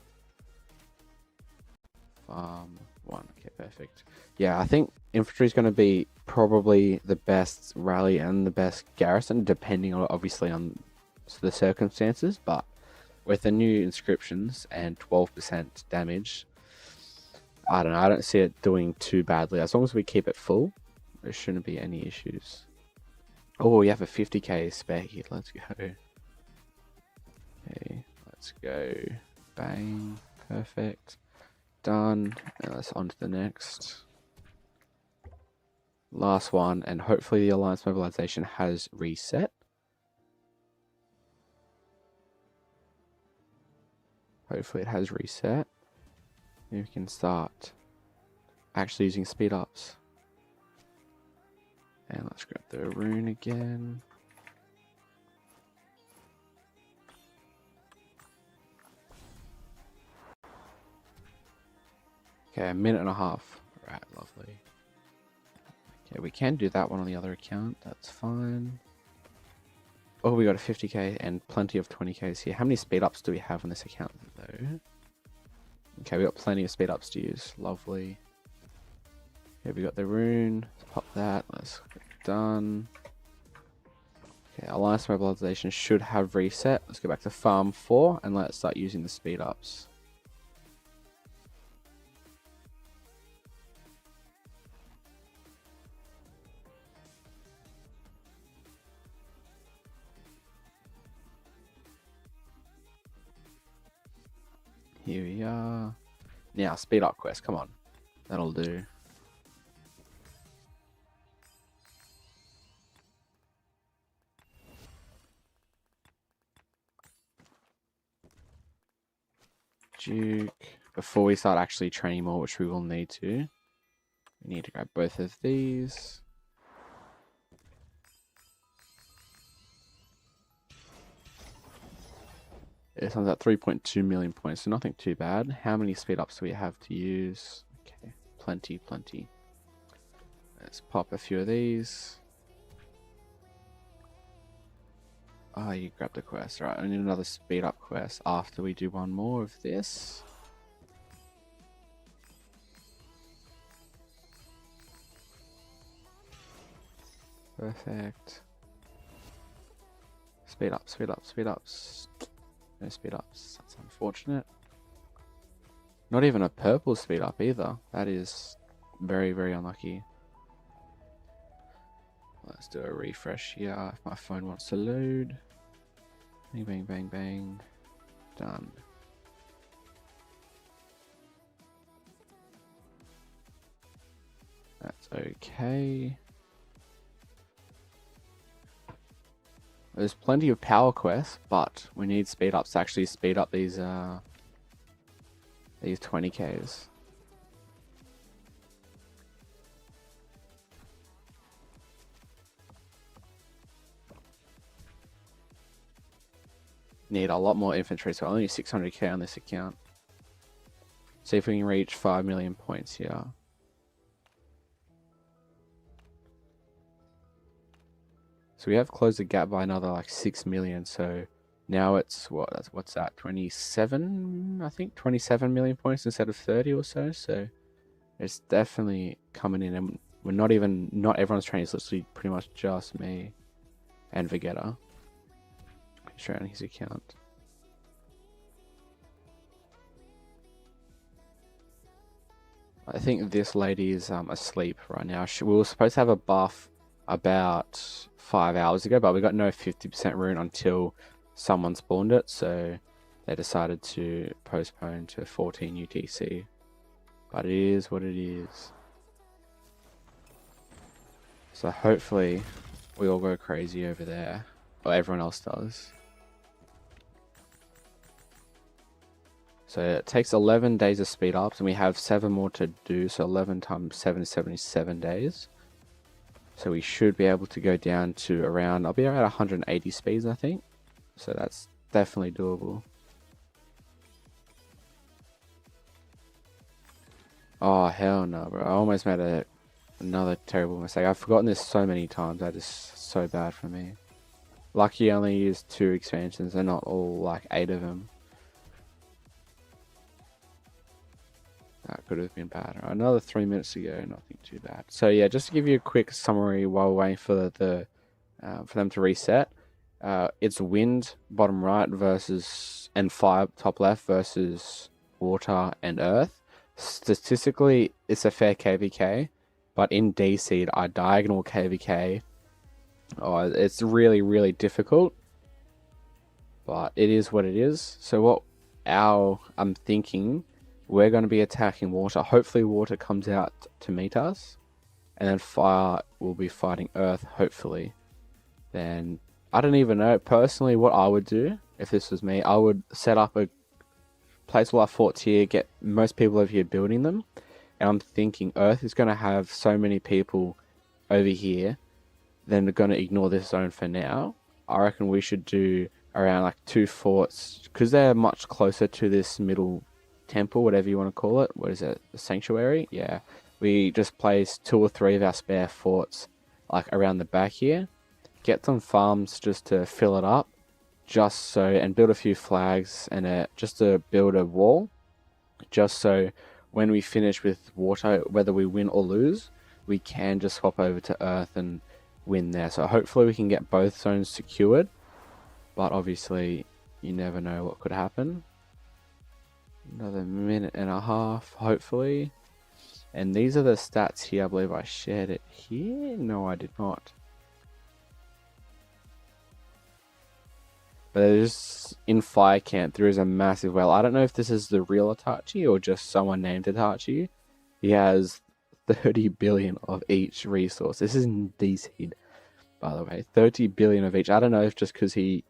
1. Okay, perfect. Yeah, I think infantry is going to be probably the best rally and the best garrison, depending on, obviously, on the circumstances, but with the new inscriptions and 12% damage, I don't know, I don't see it doing too badly. As long as we keep it full, there shouldn't be any issues. Oh, we have a 50k spare here. Let's go. Okay, let's go. Bang. Perfect. Done. Now let's on to the next. Last one, and hopefully the alliance mobilization has reset. Hopefully it has reset. Then we can start actually using speed ups. And let's grab the rune again. Okay, a minute and a half. Right, lovely. Okay, we can do that one on the other account. That's fine. Oh, we got a 50k and plenty of 20ks here. How many speed ups do we have on this account though? Okay, we got plenty of speed ups to use. Lovely. Okay, we got the rune. Let's pop that. Let's get done. Okay, alliance mobilization should have reset. Let's go back to farm 4 and let's start using the speed ups. Here we are. Now, speed up quest. Come on. That'll do. Duke. Before we start actually training more, which we will need to, we need to grab both of these. This one's at 3.2 million points, so nothing too bad. How many speed ups do we have to use? Okay, plenty. Let's pop a few of these. Oh, you grabbed the quest. Right, I need another speed up quest after we do one more of this. Perfect. Speed ups. No speed ups. That's unfortunate. Not even a purple speed up either. That is very, very unlucky. Let's do a refresh here if my phone wants to load. Bang, bang. Done. That's okay. There's plenty of power quests, but we need speed ups to actually speed up these 20ks. Need a lot more infantry, so only 600k on this account. See if we can reach 5 million points here. So we have closed the gap by another like 6 million. So now it's what's that? 27, I think 27 million points instead of 30 or so. So it's definitely coming in, and we're not everyone's training. It's literally pretty much just me and Vegeta. Straight on his account. I think this lady is asleep right now. We were supposed to have a buff about 5 hours ago, but we got no 50% rune until someone spawned it, so they decided to postpone to 14 UTC. But it is what it is. So hopefully we all go crazy over there, or everyone else does. So it takes 11 days of speed ups, and we have 7 more to do, so 11 times 7 is 77 days. So we should be able to go down to around, I'll be around 180 speeds, I think. So that's definitely doable. Oh, hell no, bro. I almost made another terrible mistake. I've forgotten this so many times. That is so bad for me. Lucky I only used 2 expansions and not all like 8 of them. That could have been bad. Right, another 3 minutes to go, nothing too bad. So yeah, just to give you a quick summary while we're waiting for for them to reset. It's wind bottom right versus and fire top left versus water and earth. Statistically, it's a fair KVK, but in D seed, our diagonal KVK, it's really, really difficult. But it is what it is. So I'm thinking we're going to be attacking water. Hopefully water comes out to meet us. And then fire will be fighting earth, hopefully. Then I don't even know personally what I would do if this was me. I would set up a place all our forts here, get most people over here building them. And I'm thinking earth is going to have so many people over here, then they're going to ignore this zone for now. I reckon we should do around like 2 forts, because they're much closer to this middle temple, whatever you want to call it. What is it? The sanctuary? Yeah. We just place 2 or 3 of our spare forts like around the back here. Get some farms just to fill it up. Just so, and build a few flags and just to build a wall. Just so when we finish with water, whether we win or lose, we can just swap over to earth and win there. So hopefully we can get both zones secured. But obviously, you never know what could happen. Another minute and a half, hopefully. And these are the stats here. I believe I shared it here. No, I did not. But there's, in Fire Camp, there is a massive whale. I don't know if this is the real Itachi or just someone named Itachi. He has 30 billion of each resource. This is in D-Seed, by the way. 30 billion of each. I don't know if just because he,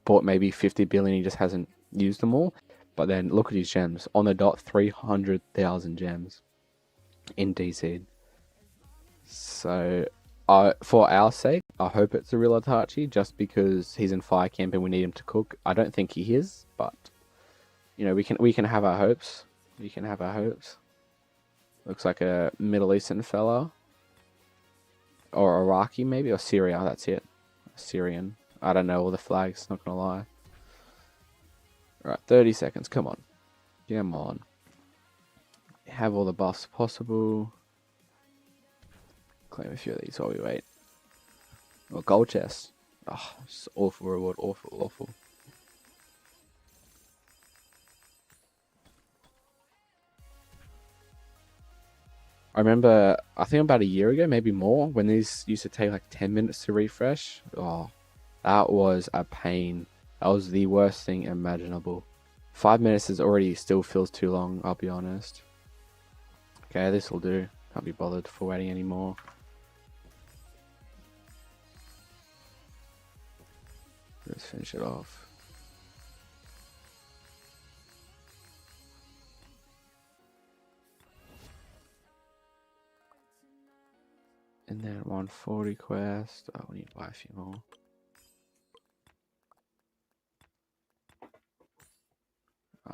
bought maybe 50 billion, he just hasn't used them all. But then look at his gems. On the dot, 300,000 gems in D-Seed. So, for our sake, I hope it's a real Itachi, just because he's in Fire Camp and we need him to cook. I don't think he is, but we can have our hopes. We can have our hopes. Looks like a Middle Eastern fella, or Iraqi maybe, or Syria. That's it, Syrian. I don't know all the flags. Not gonna lie. Right, 30 seconds. Come on, come on. Have all the buffs possible. Claim a few of these while we wait. Well, gold chest. Oh, just awful reward. Awful, awful. I remember, I think about a year ago, maybe more, when these used to take like 10 minutes to refresh. Oh, that was a pain. That was the worst thing imaginable. 5 minutes is already still feels too long, I'll be honest. Okay, this will do. Can't be bothered for waiting anymore. Let's finish it off. And then 140 quest. Oh, we need to buy a few more.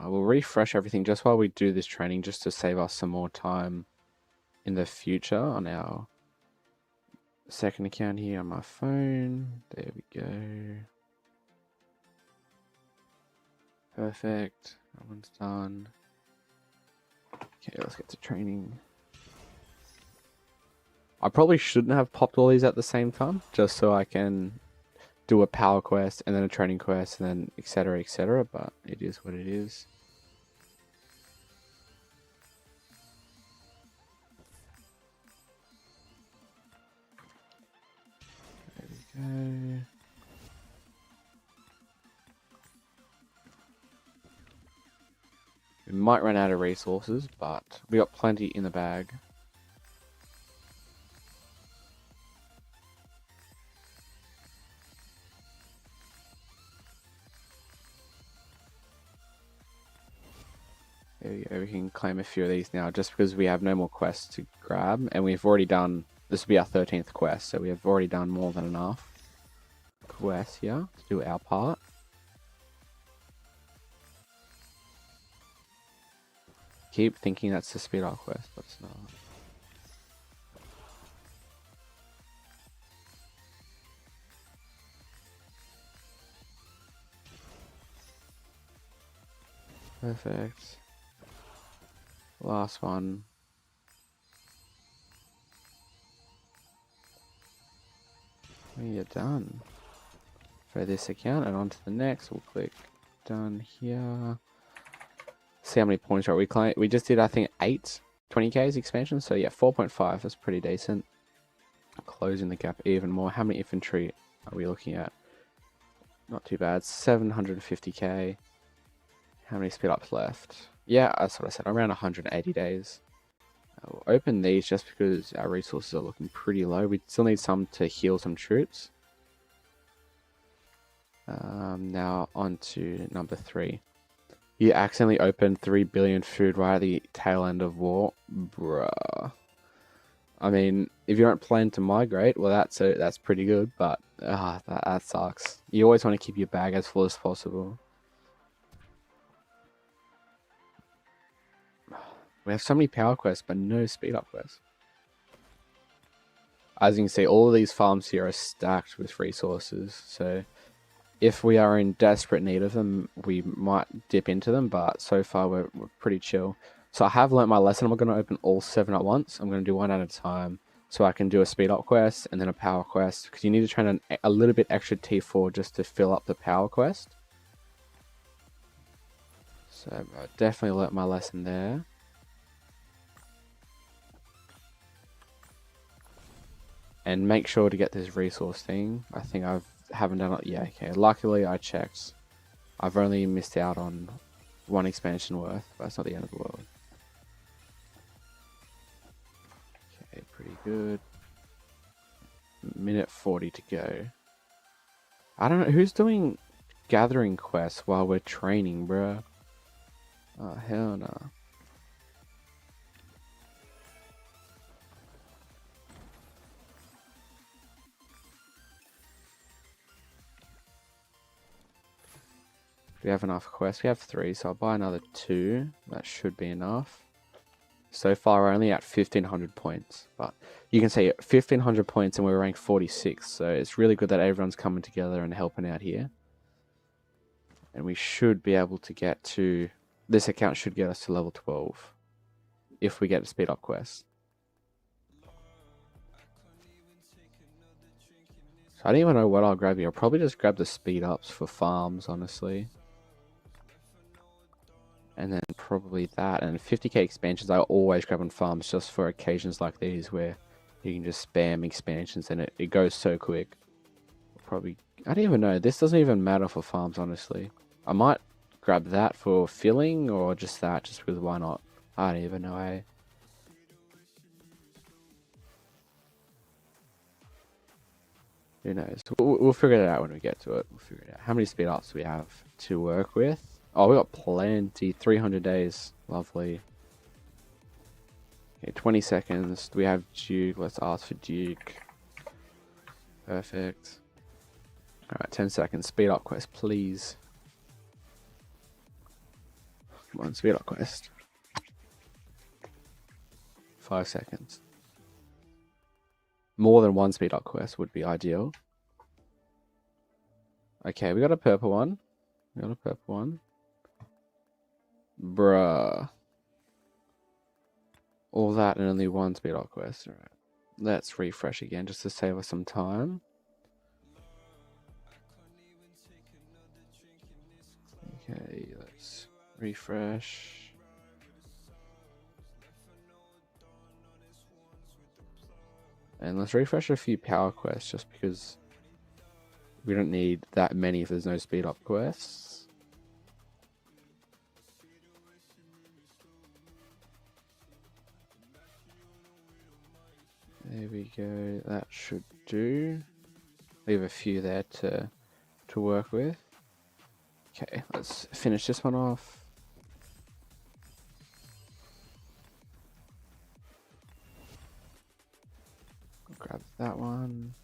We'll refresh everything just while we do this training, just to save us some more time in the future on our second account here on my phone. There we go. Perfect. That one's done. Okay, let's get to training. I probably shouldn't have popped all these at the same time, just so I can do a power quest and then a training quest and then etc, but it is what it is. There we go. We might run out of resources, but we got plenty in the bag. There we go, we can claim a few of these now just because we have no more quests to grab, and we've already done, this will be our 13th quest, so we have already done more than enough quests here to do our part. Keep thinking that's the speed up quest, but it's not. Perfect. Last one. And you're done. for this account, and on to the next. We'll click done here. See how many points we claim. We just did, I think, 8 20Ks expansion. So yeah, 4.5. That's pretty decent. Closing the gap even more. How many infantry are we looking at? Not too bad. 750K. How many speed ups left? Yeah, that's what I said. Around 180 days. We'll open these just because our resources are looking pretty low. We still need some to heal some troops. Now on to number 3. You accidentally opened 3 billion food right at the tail end of war, bruh. I mean, if you don't plan to migrate, well, that's pretty good, but that sucks. You always want to keep your bag as full as possible. We have so many power quests, but no speed up quests. As you can see, all of these farms here are stacked with resources, so if we are in desperate need of them, we might dip into them, but so far we're pretty chill. So I have learnt my lesson. I'm not going to open all 7 at once. I'm going to do one at a time, so I can do a speed up quest and then a power quest, because you need to train a little bit extra T4 just to fill up the power quest. So I definitely learnt my lesson there. And make sure to get this resource thing. I think haven't done it. Yeah, okay. Luckily I checked. I've only missed out on 1 expansion worth, but that's not the end of the world. Okay, pretty good. Minute 40 to go. I don't know who's doing gathering quests while we're training, bruh. Oh hell no. We have enough quests. We have 3, so I'll buy another 2. That should be enough. So far, we're only at 1,500 points. But you can see 1,500 points and we're ranked 46. So it's really good that everyone's coming together and helping out here. And we should be able to get to... This account should get us to level 12. If we get a speed up quest. So I don't even know what I'll grab here. I'll probably just grab the speed ups for farms, honestly. And then probably that, and 50k expansions I always grab on farms just for occasions like these where you can just spam expansions and it goes so quick. Probably, I don't even know, this doesn't even matter for farms, honestly. I might grab that for filling or just that, just because why not? I don't even know, eh? Who knows? We'll figure it out when we get to it. We'll figure it out. How many speed ups do we have to work with? Oh, we got plenty. 300 days. Lovely. Okay, 20 seconds. Do we have Duke? Let's ask for Duke. Perfect. Alright, 10 seconds. Speed up quest, please. Come on, speed up quest. 5 seconds. More than 1 speed up quest would be ideal. Okay, we got a purple one. We got a purple one. Bruh. All that and only 1 speed up quest. Alright. Let's refresh again just to save us some time. Okay, let's refresh. And let's refresh a few power quests just because we don't need that many if there's no speed up quests. There we go. That should do. Leave a few there to work with. Okay, let's finish this one off. Grab that one.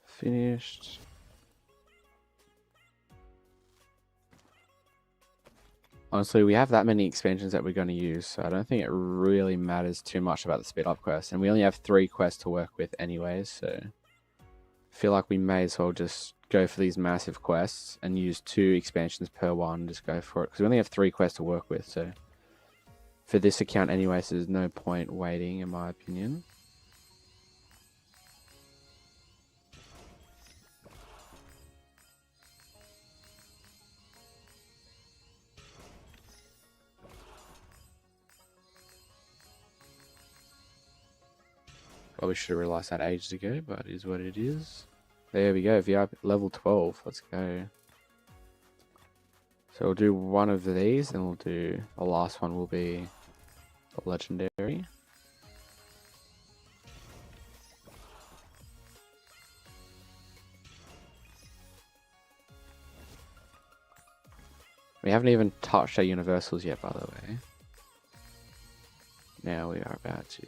Finished. honestly, we have that many expansions that we're going to use, so I don't think it really matters too much about the speed up quest. And we only have 3 quests to work with anyways, so I feel like we may as well just go for these massive quests and use 2 expansions per one. Just go for it, because we only have 3 quests to work with, so for this account anyways, there's no point waiting, in my opinion. Probably should have realised that ages ago, but it is what it is. There we go, VIP level 12. Let's go. So we'll do one of these, and we'll do the last one will be a legendary. We haven't even touched our universals yet, by the way. Now we are about to.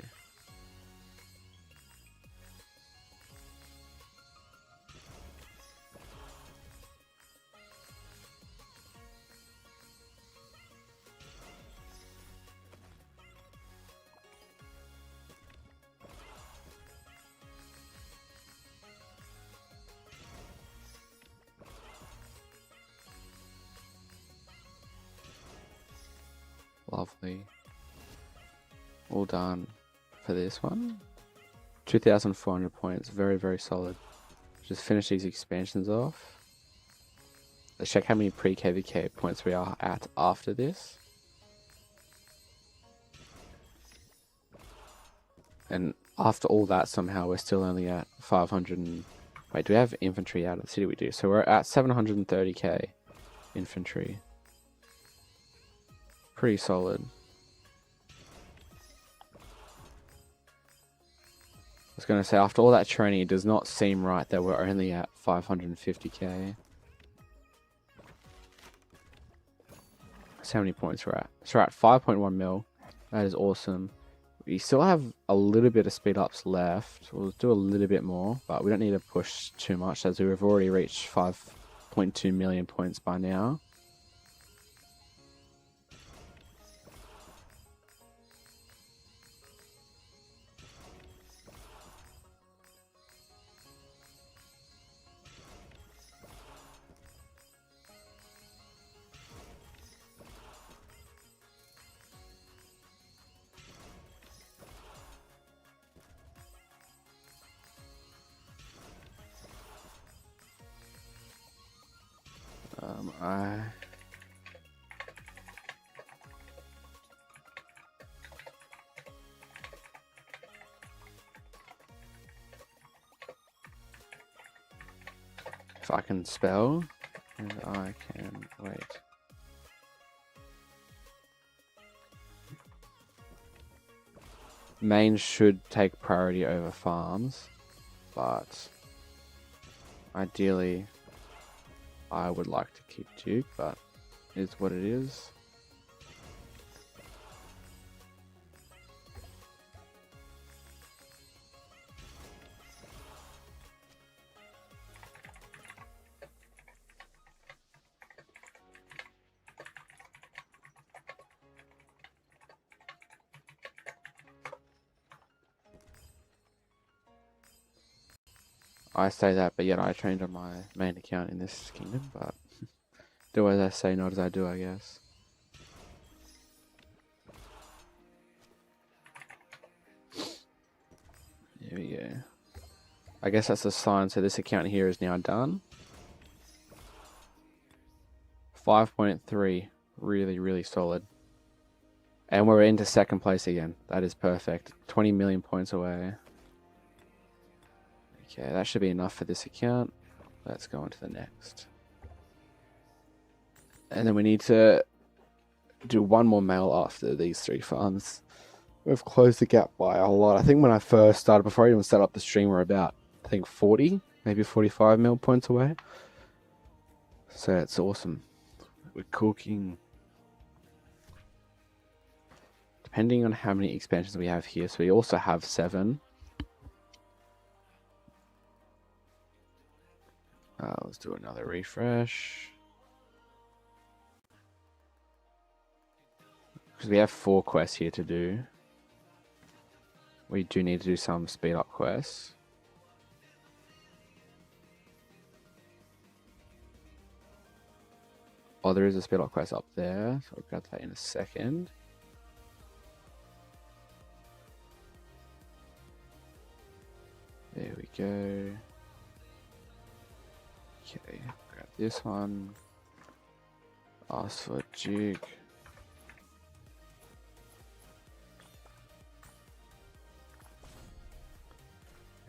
Lovely. All done for this one. 2,400 points. Very, very solid. Just finish these expansions off. Let's check how many pre-KVK points we are at after this. And after all that, somehow we're still only at 500 and... Wait, do we have infantry out of the city? We do. So we're at 730k infantry. Pretty solid. I was going to say, after all that training, it does not seem right that we're only at 550k. That's how many points we're at. So we're at 5.1 mil. That is awesome. We still have a little bit of speed ups left. We'll do a little bit more, but we don't need to push too much, as we've already reached 5.2 million points by now. If I can spell, and I can wait. Main should take priority over farms, but ideally I would like to keep Duke, but it's what it is. I say that, but yet I trained on my main account in this kingdom, but do as I say, not as I do, I guess. There we go. I guess that's a sign, so this account here is now done. 5.3, really, really solid. And we're into second place again. That is perfect. 20 million points away. Okay, that should be enough for this account. Let's go on to the next. And then we need to do one more mail after these 3 farms. We've closed the gap by a lot. I think when I first started, before I even set up the stream, we're about, I think, 40, maybe 45 mil points away. So it's awesome. We're cooking. Depending on how many expansions we have here. So we also have 7. Let's do another refresh. Because we have 4 quests here to do. We do need to do some speed up quests. Oh, there is a speed up quest up there, so we'll grab that in a second. There we go. Okay, grab this one. Ask for Duke.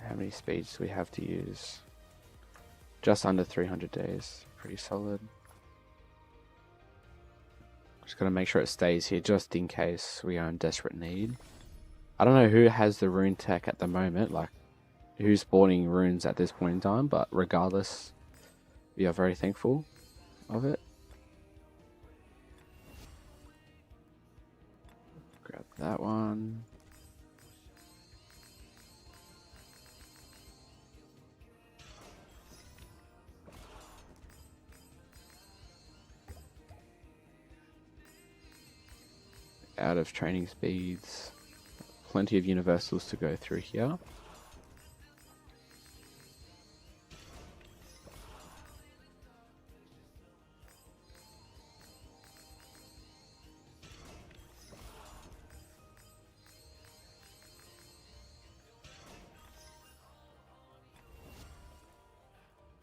How many speeds do we have to use? Just under 300 days. Pretty solid. Just gotta make sure it stays here just in case we are in desperate need. I don't know who has the rune tech at the moment, like who's spawning runes at this point in time, but regardless, we are very thankful of it. Grab that one. Out of training speeds. Plenty of universals to go through here.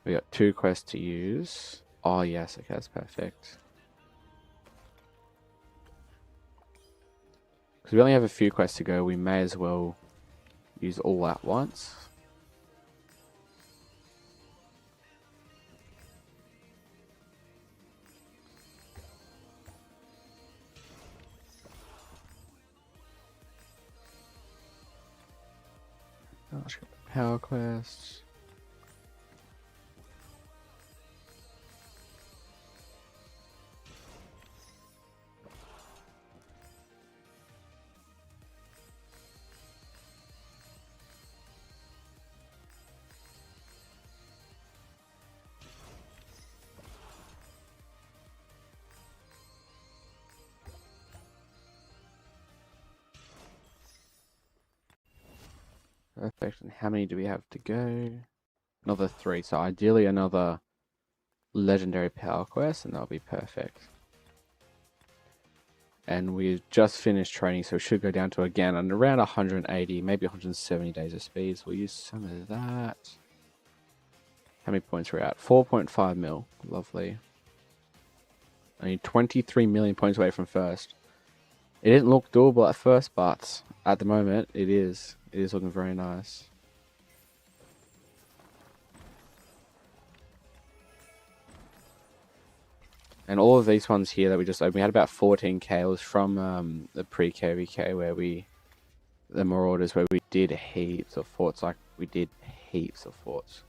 We got 2 quests to use. Oh yes, okay, that's perfect. Because we only have a few quests to go, we may as well use all at once. Oh, let's get the power quests. Perfect. And how many do we have to go? Another 3. So ideally another legendary power quest, and that'll be perfect. And we've just finished training, so we should go down to again and around 180, maybe 170 days of speed. So we'll use some of that. How many points are we at? 4.5 mil. Lovely. Only 23 million points away from first. It didn't look doable at first, but at the moment it is. It is looking very nice. And all of these ones here that we just opened, we had about 14k. It was from the pre-KVK where the Marauders, where we did heaps of forts. Like, we did heaps of forts.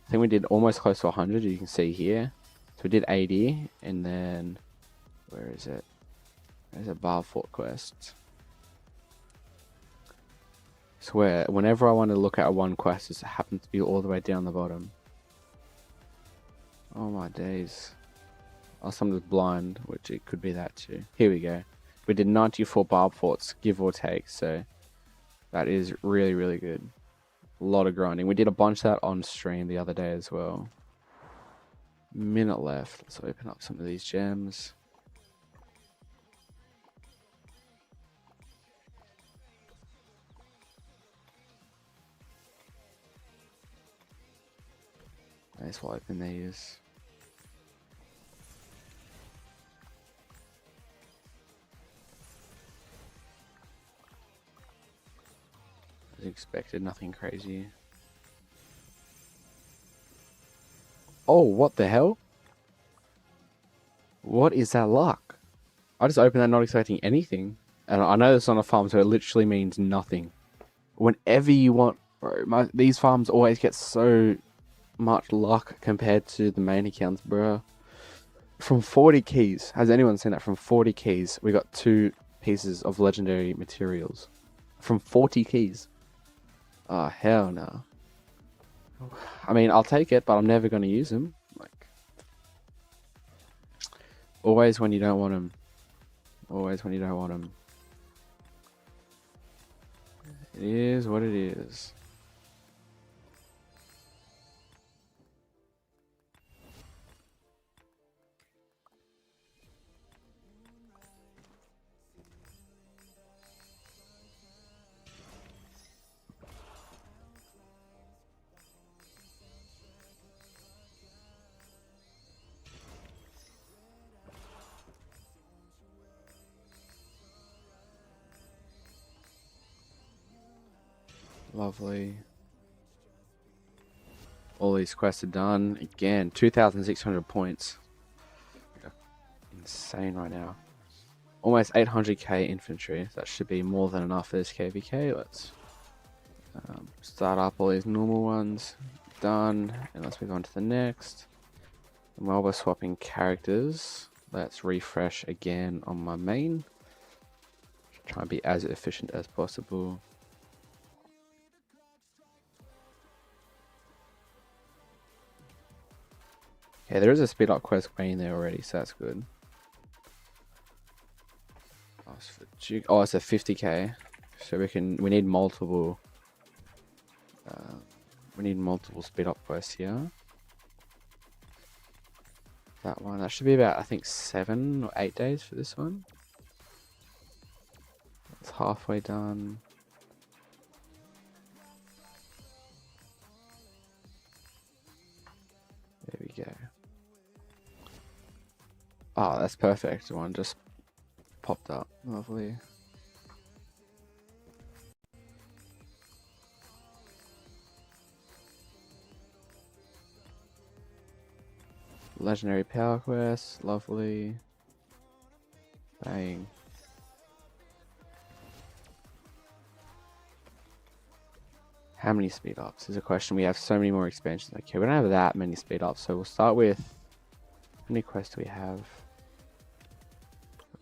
I think we did almost close to 100, you can see here. So we did 80, and then, where is it? There's a bar fort quest. I swear, whenever I want to look at one quest, it happens to be all the way down the bottom. Oh my days. Oh, someone's blind, which it could be that too. Here we go. We did 94 barb forts, give or take, so that is really, really good. A lot of grinding. We did a bunch of that on stream the other day as well. Minute left. Let's open up some of these gems. Nice, we'll open these. As expected, nothing crazy. Oh, what the hell? What is that luck? I just opened that not expecting anything. And I know this on a farm, so it literally means nothing. Whenever you want, bro, these farms always get so much luck compared to the main accounts, bro. From 40 keys, has anyone seen that? From 40 keys, we got 2 pieces of legendary materials. From 40 keys. Oh, hell no. I mean, I'll take it, but I'm never going to use them. Like, always when you don't want them. Always when you don't want them. It is what it is. Lovely. All these quests are done. Again, 2,600 points. Insane right now. Almost 800k infantry. That should be more than enough for this KVK. Let's start up all these normal ones. Done. And let's move on to the next. And while we're swapping characters, let's refresh again on my main. Try and be as efficient as possible. Okay, there is a speed up quest waiting there already, so that's good. Oh, it's a 50k, so we need multiple. We need multiple speed up quests here. That should be about, I think, 7 or 8 days for this one. It's halfway done. There we go. Oh, that's perfect. One just popped up. Lovely. Legendary power quest. Lovely. Bang. How many speed ups is a question. We have so many more expansions. Okay, we don't have that many speed ups, so we'll start with, how many quests do we have?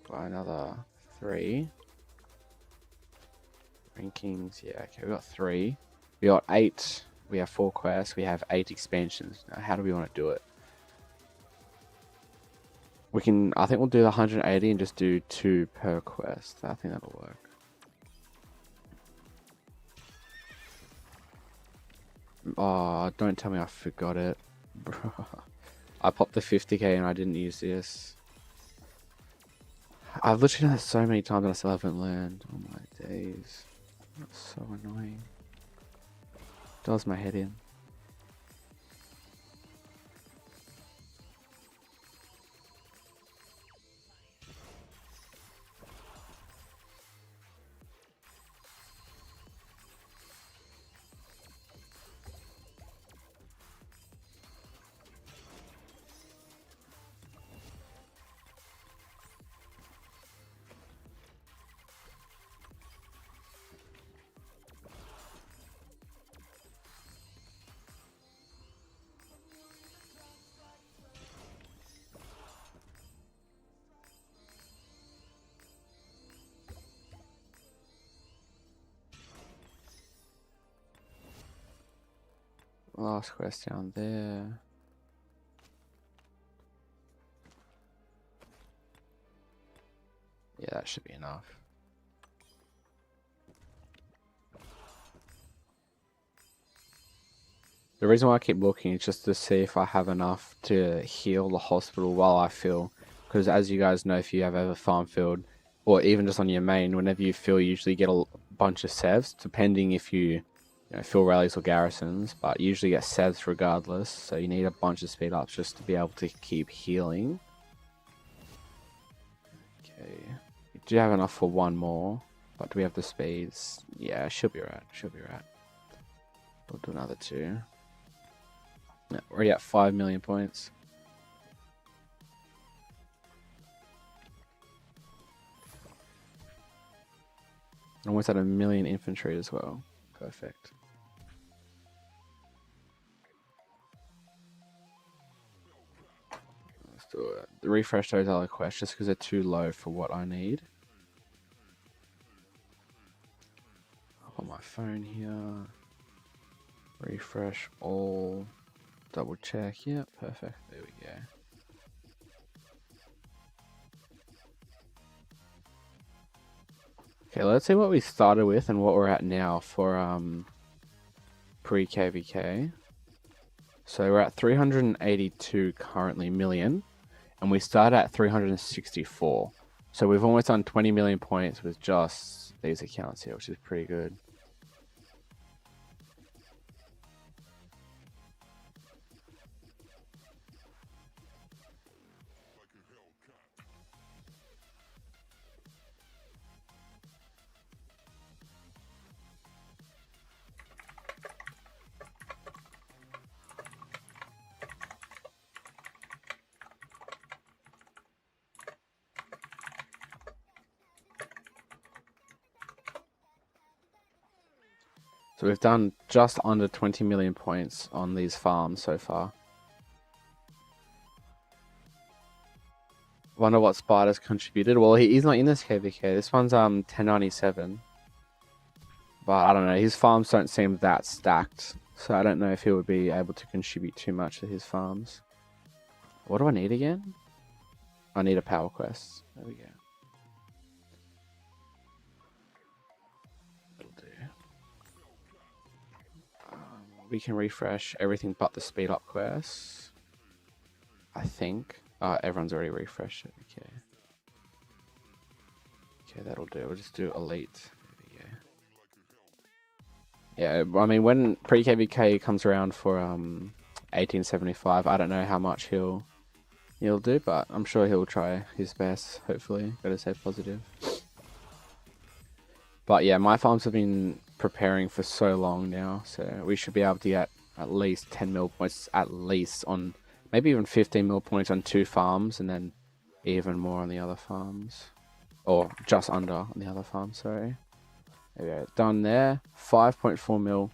By another 3 rankings. Yeah, okay, we got 3. We got 8. We have 4 quests. We have 8 expansions. Now, how do we want to do it? We can, I think we'll do the 180 and just do 2 per quest. I think that'll work. Oh, don't tell me I forgot it. Bro. I popped the 50k and I didn't use this. I've literally done this so many times and I still haven't learned. Oh my days. That's so annoying. Does my head in. Last quest down there. Yeah, that should be enough. The reason why I keep looking is just to see if I have enough to heal the hospital while I fill. Because as you guys know, if you have ever farm filled, or even just on your main, whenever you fill, you usually get a bunch of sevs, depending if you fill rallies or garrisons, but you usually get sevs regardless, so you need a bunch of speed ups just to be able to keep healing. Okay, we do have enough for 1 more, but do we have the speeds? Yeah, should be right, should be right. We'll do another 2. Yeah, we're already at 5 million points. Almost at 1 million infantry as well. Perfect. Let's do it. Refresh those other quests just because they're too low for what I need. Up on my phone here. Refresh all. Double check. Yeah, perfect. There we go. Okay, let's see what we started with and what we're at now for pre-KVK. So we're at 382 currently million, and we started at 364. So we've almost done 20 million points with just these accounts here, which is pretty good. So we've done just under 20 million points on these farms so far. Wonder what Spider's contributed. Well, he's not in this KVK. This one's 1097. But I don't know, his farms don't seem that stacked. So I don't know if he would be able to contribute too much to his farms. What do I need again? I need a power quest. There we go. That'll do. We can refresh everything but the speed up quests. I think. Everyone's already refreshed it. Okay. Okay, that'll do. We'll just do elite. There we go. Yeah, I mean, when pre-KVK comes around for 1875, I don't know how much he'll do, but I'm sure he'll try his best. Hopefully, gotta stay positive. But yeah, my farms have been preparing for so long now, so we should be able to get at least 10 mil points, at least on maybe even 15 mil points on 2 farms, and then even more on the other farms, or just under on the other farms. Sorry. There we go. Done there. 5.4 mil.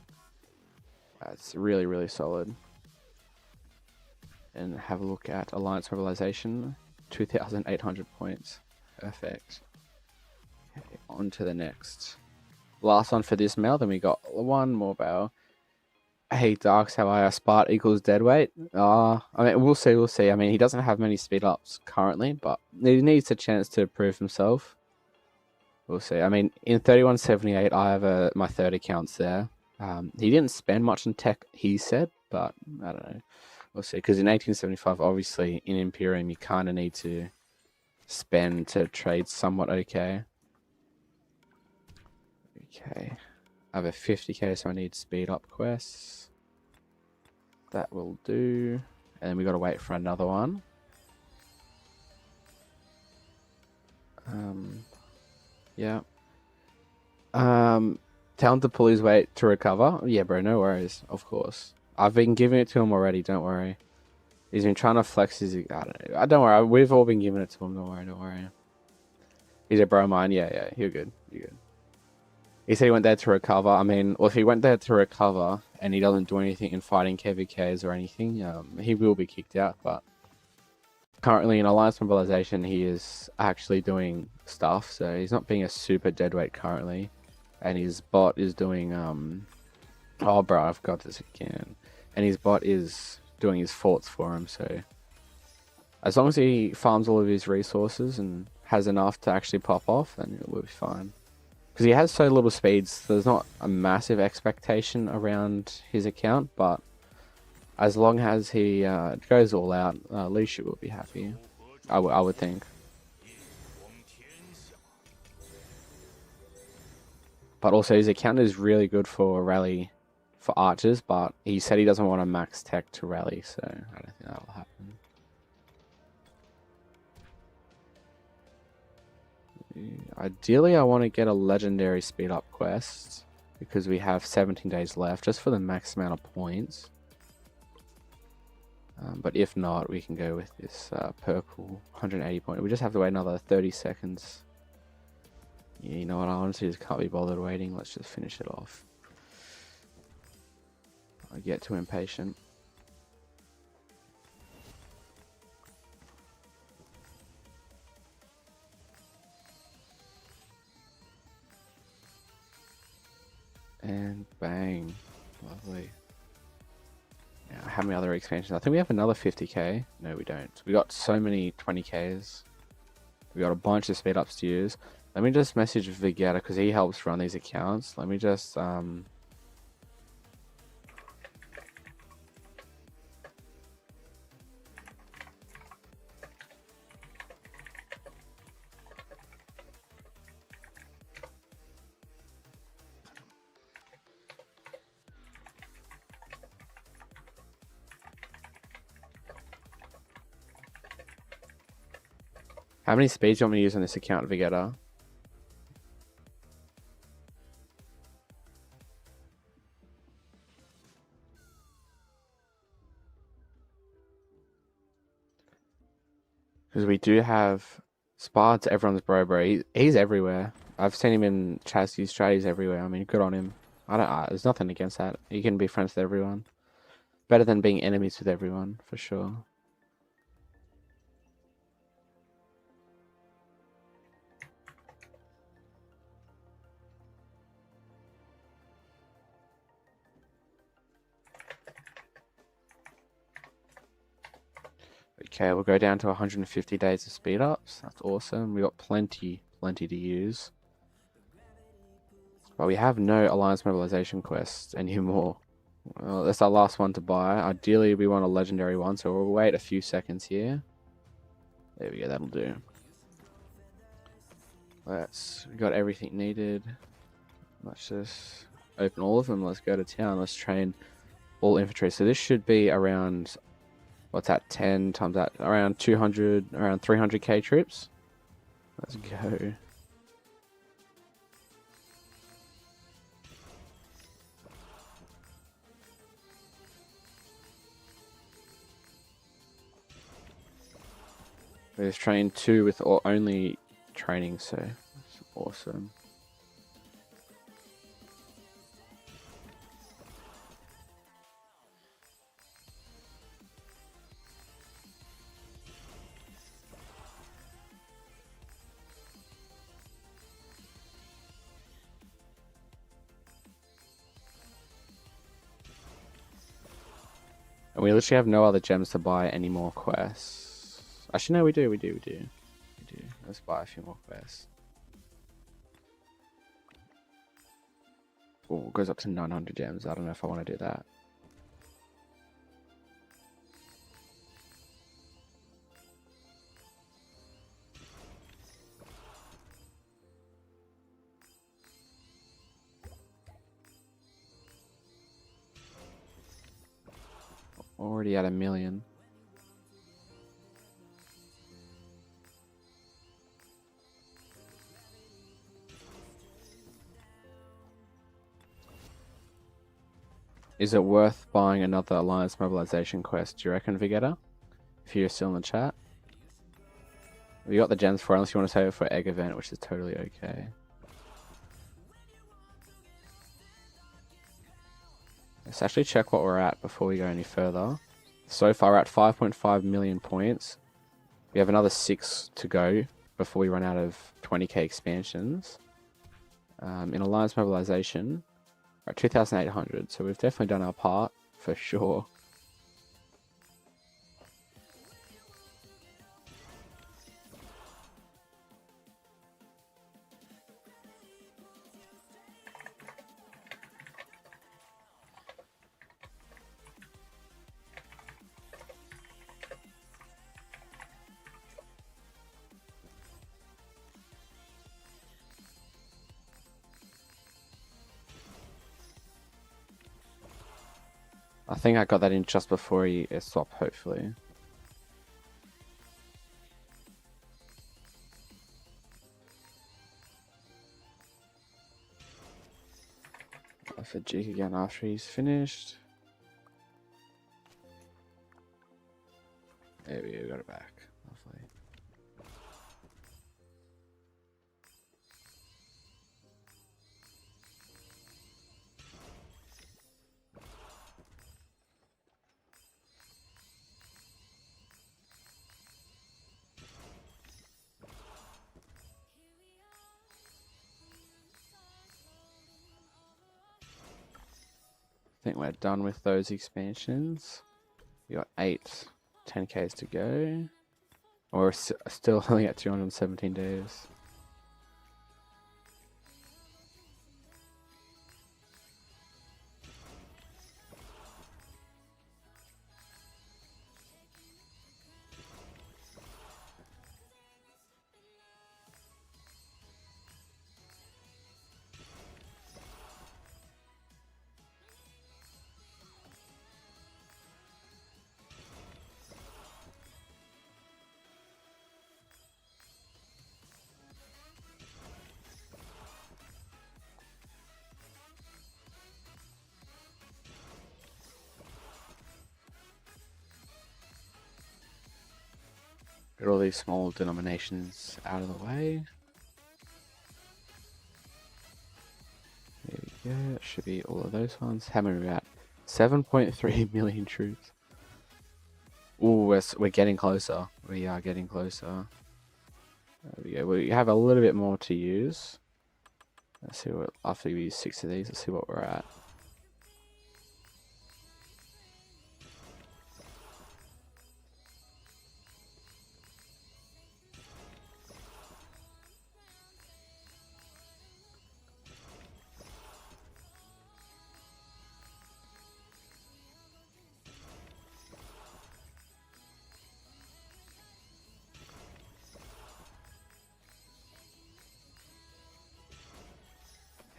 That's really, really solid. And have a look at Alliance Mobilization. 2,800 points. Perfect. Okay, on to the next. Last one for this mail. Then we got one more mail. Hey, Darks, how are you? Spart equals deadweight. I mean, we'll see. I mean, he doesn't have many speed ups currently, but he needs a chance to prove himself. We'll see. I mean, in 3178, I have my third accounts there. He didn't spend much on tech, he said, but I don't know. We'll see. Because in 1875, obviously, in Imperium, you kind of need to spend to trade somewhat okay. Okay. I have a 50k, so I need speed up quests. That will do. And then we got to wait for another one. Yeah. Tell him to pull his weight to recover. Yeah, bro, no worries. Of course. I've been giving it to him already, don't worry. He's been trying to flex his... I don't know. Don't worry. We've all been giving it to him. Don't worry. He's a bro of mine. Yeah. You're good. He said he went there to recover. I mean, well, if he went there to recover and he doesn't do anything in fighting KVKs or anything, he will be kicked out. But currently in Alliance Mobilization, he is actually doing stuff. So he's not being a super deadweight currently. And his bot is doing... Oh, bro, I've got this again. And his bot is doing his forts for him. So as long as he farms all of his resources and has enough to actually pop off, then it will be fine. Because he has so little speeds, there's not a massive expectation around his account, but as long as he goes all out, Alicia will be happy. I would think. But also his account is really good for rally for archers, but he said he doesn't want to max tech to rally, so I don't think that will happen. Ideally, I want to get a legendary speed up quest because we have 17 days left just for the max amount of points. But if not, we can go with this purple 180 point. We just have to wait another 30 seconds. Yeah, you know what? I honestly just can't be bothered waiting. Let's just finish it off. I get too impatient. And bang. Lovely. Now, how many other expansions? I think we have another 50k. No, we don't. We got so many 20ks. We got a bunch of speed ups to use. Let me just message Vegeta because he helps run these accounts. Let me just how many speeds do you want me to use on this account, Vegeta? Because we do have Spart's everyone's bro. He's everywhere. I've seen him in Chassis strategies everywhere. I mean, good on him. There's nothing against that. You can be friends with everyone. Better than being enemies with everyone, for sure. Okay, we'll go down to 150 days of speed ups. That's awesome. We got plenty to use. But we have no alliance mobilization quests anymore. Well, that's our last one to buy. Ideally, we want a legendary one, so we'll wait a few seconds here. There we go, that'll do. We got everything needed. Let's just open all of them. Let's go to town. Let's train all infantry. So this should be around, what's that, 10 times that, around 200, around 300k troops. Let's go. We've trained 2 with only training, so that's awesome. And we literally have no other gems to buy any more quests. Actually, no, we do. Let's buy a few more quests. Oh, it goes up to 900 gems. I don't know if I want to do that. Already at 1 million. Is it worth buying another alliance mobilization quest, do you reckon, Vegeta? If you're still in the chat. We got the gems for it, unless you want to save it for egg event, which is totally okay. Let's actually check what we're at before we go any further. So far, we're at 5.5 million points. We have another 6 to go before we run out of 20k expansions. In alliance mobilization, we're at 2,800, so we've definitely done our part, for sure. I think I got that in just before he swapped, hopefully. For Jake again after he's finished. There we go, got it back. Lovely. I think we're done with those expansions. We got 10Ks to go. We're still only at 217 days. Get all these small denominations out of the way. There we go. That should be all of those ones. How many are we at? 7.3 million troops. Ooh, we're getting closer. We are getting closer. There we go. We have a little bit more to use. Let's see what, after we use 6 of these, let's see what we're at.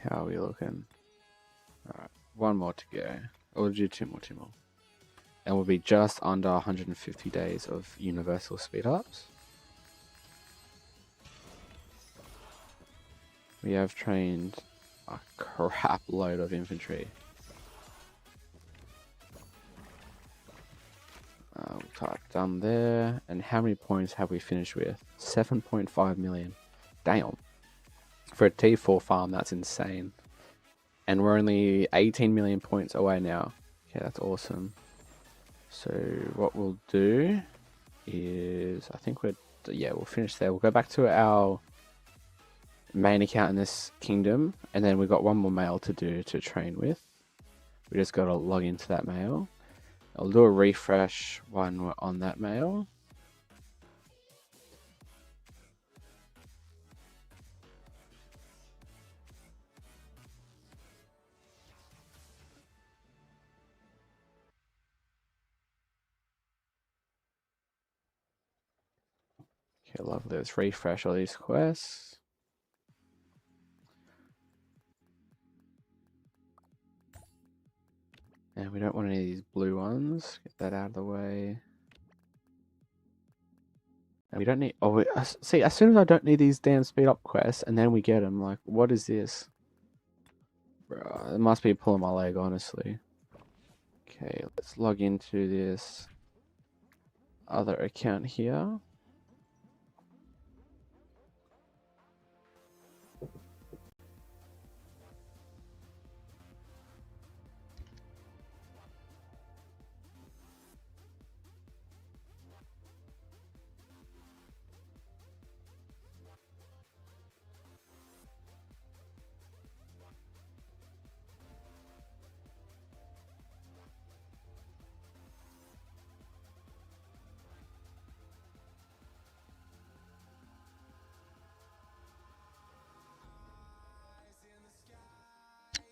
How are we looking? Alright, one more to go. We'll do two more. And we'll be just under 150 days of universal speed ups. We have trained a crap load of infantry. We'll type done there. And how many points have we finished with? 7.5 million. Damn. For a T4 farm, that's insane. And we're only 18 million points away now. Okay, that's awesome. So what we'll do is, I think we'll finish there. We'll go back to our main account in this kingdom, and then we've got one more mail to do to train with. We just got to log into that mail. I'll do a refresh when we're on that mail. Okay, lovely. Let's refresh all these quests. And we don't want any of these blue ones. Get that out of the way. And we don't need... Oh, see, as soon as I don't need these damn speed up quests, and then we get them, like, what is this? Bro, it must be pulling my leg, honestly. Okay, let's log into this other account here.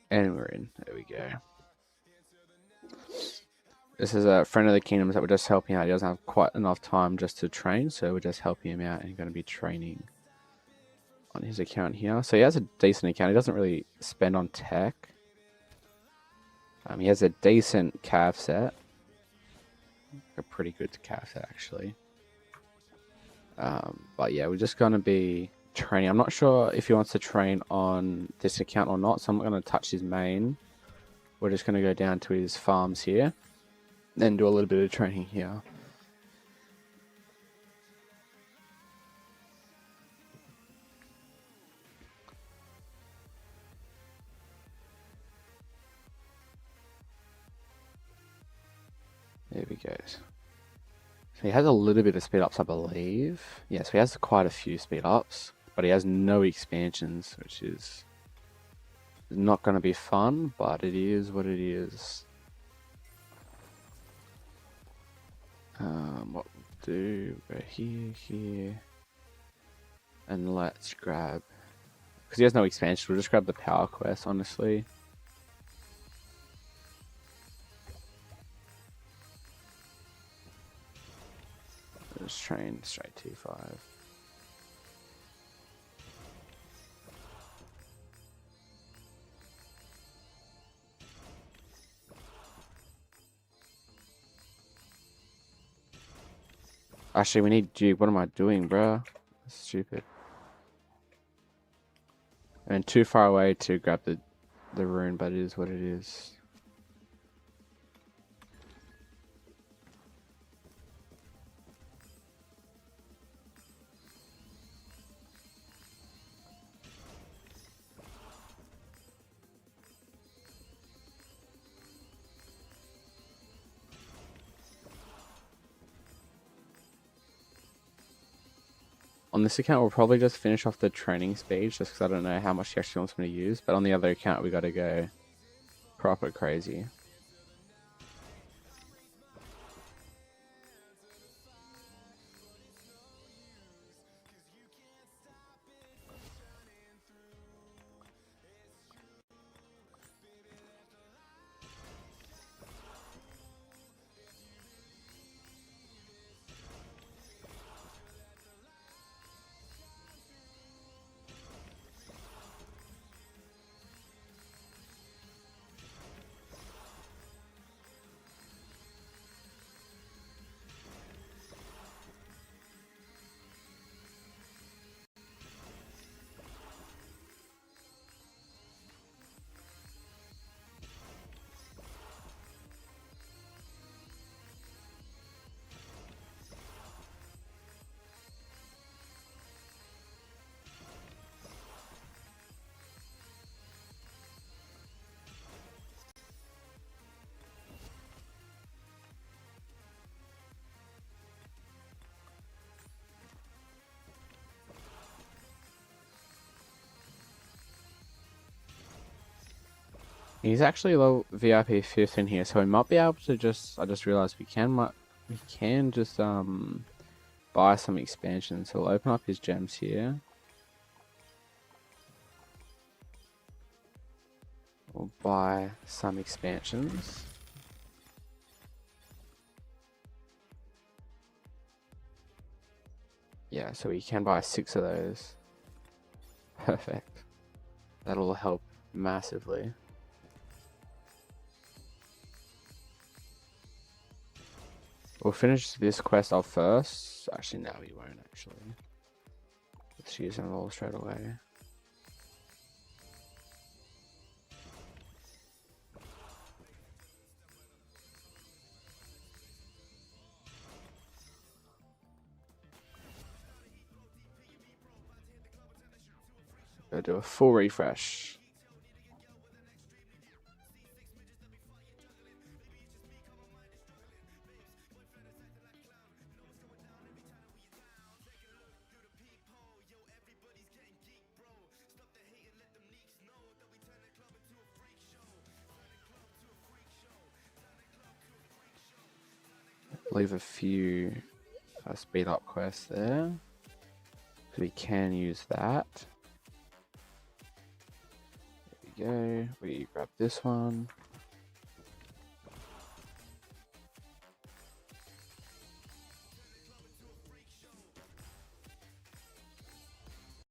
And we're in. There we go. This is a friend of the kingdoms that we're just helping out. He doesn't have quite enough time just to train, so we're just helping him out and going to be training on his account here. So he has a decent account. He doesn't really spend on tech. He has a decent cav set. A pretty good cav set, actually. But yeah, we're just going to be training. I'm not sure if he wants to train on this account or not, so I'm not going to touch his main. We're just going to go down to his farms here, then do a little bit of training here. There we go. So he has a little bit of speed ups, I believe. Yes, he has quite a few speed ups, but he has no expansions, which is not going to be fun, but it is what it is. What we'll do, go here, and let's grab, because he has no expansion, we'll just grab the power quest, honestly. Just train straight T5. Actually, we need Duke. What am I doing, bro? That's stupid. And too far away to grab the rune, but it is what it is. on this account, we'll probably just finish off the training speech, just because I don't know how much he actually wants me to use. But on the other account, we got to go proper crazy. He's actually low VIP 15 here, so we might be able to just. I just realized we can just buy some expansions. So we'll open up his gems here. We'll buy some expansions. Yeah, so we can buy 6 of those. Perfect. That'll help massively. We'll finish this quest off first. Actually, no, we won't actually. Let's use them all straight away. Go do a full refresh. Leave a few speed up quests there. So we can use that. There we go. We grab this one.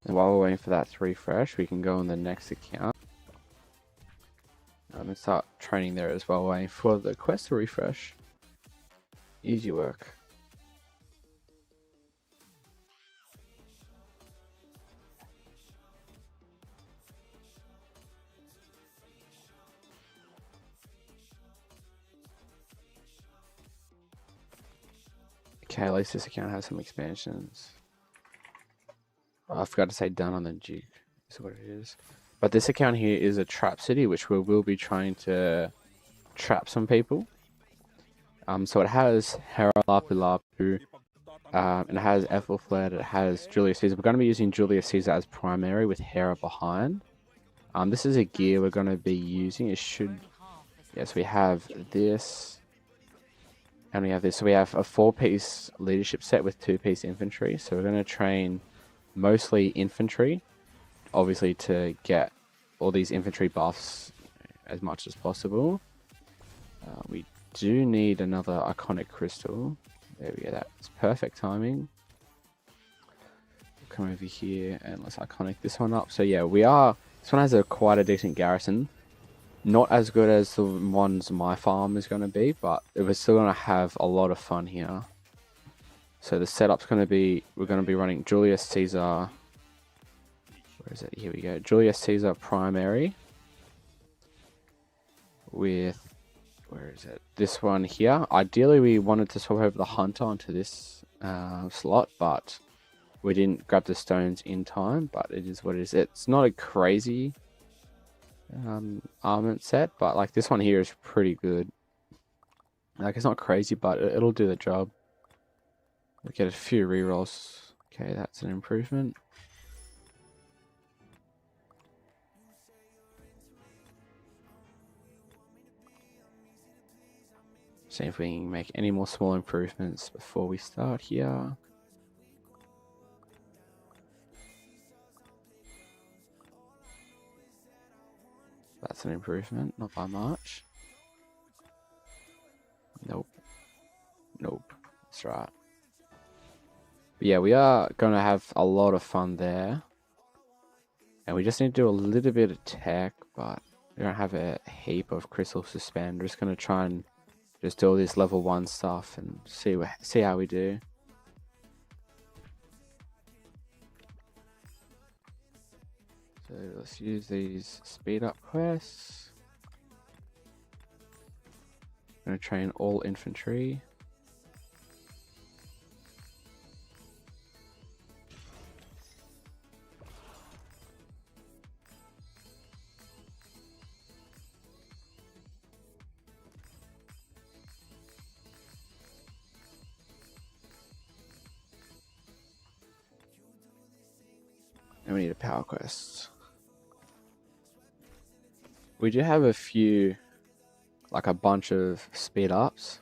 And while we're waiting for that to refresh, we can go on the next account. And start training there as well, waiting for the quest to refresh. Easy work. Okay, at least this account has some expansions. Oh, I forgot to say done on the Duke. Is what it is. But this account here is a trap city, which we will be trying to trap some people. So it has Hera Lapu Lapu, and it has Ethelflaed, it has Julius Caesar. We're going to be using Julius Caesar as primary with Hera behind. This is a gear we're going to be using. It should... Yes, we have this. And we have this. So we have a 4-piece leadership set with 2-piece infantry. So we're going to train mostly infantry, obviously to get all these infantry buffs as much as possible. We do need another iconic crystal. There we go, that's perfect timing. We'll come over here and let's iconic this one up. So yeah, this one has quite a decent garrison. Not as good as the ones my farm is going to be, but we're still going to have a lot of fun here. So the setup's going to be, we're going to be running Julius Caesar. Where is it? Here we go. Julius Caesar primary with, where is it? This one here. Ideally, we wanted to swap over the Hunter onto this slot, but we didn't grab the stones in time, but it is what it is. It's not a crazy armament set, but like this one here is pretty good. Like it's not crazy, but it'll do the job. We get a few rerolls. Okay, that's an improvement. See if we can make any more small improvements before we start here. That's an improvement, not by much. Nope. Nope. That's right. But yeah, we are going to have a lot of fun there. And we just need to do a little bit of tech, but we don't have a heap of crystal suspend. We're just going to try and just do all this level 1 stuff and see how we do. So let's use these speed up quests. I'm going to train all infantry. And we need a power quest. We do have a few, like a bunch of speed ups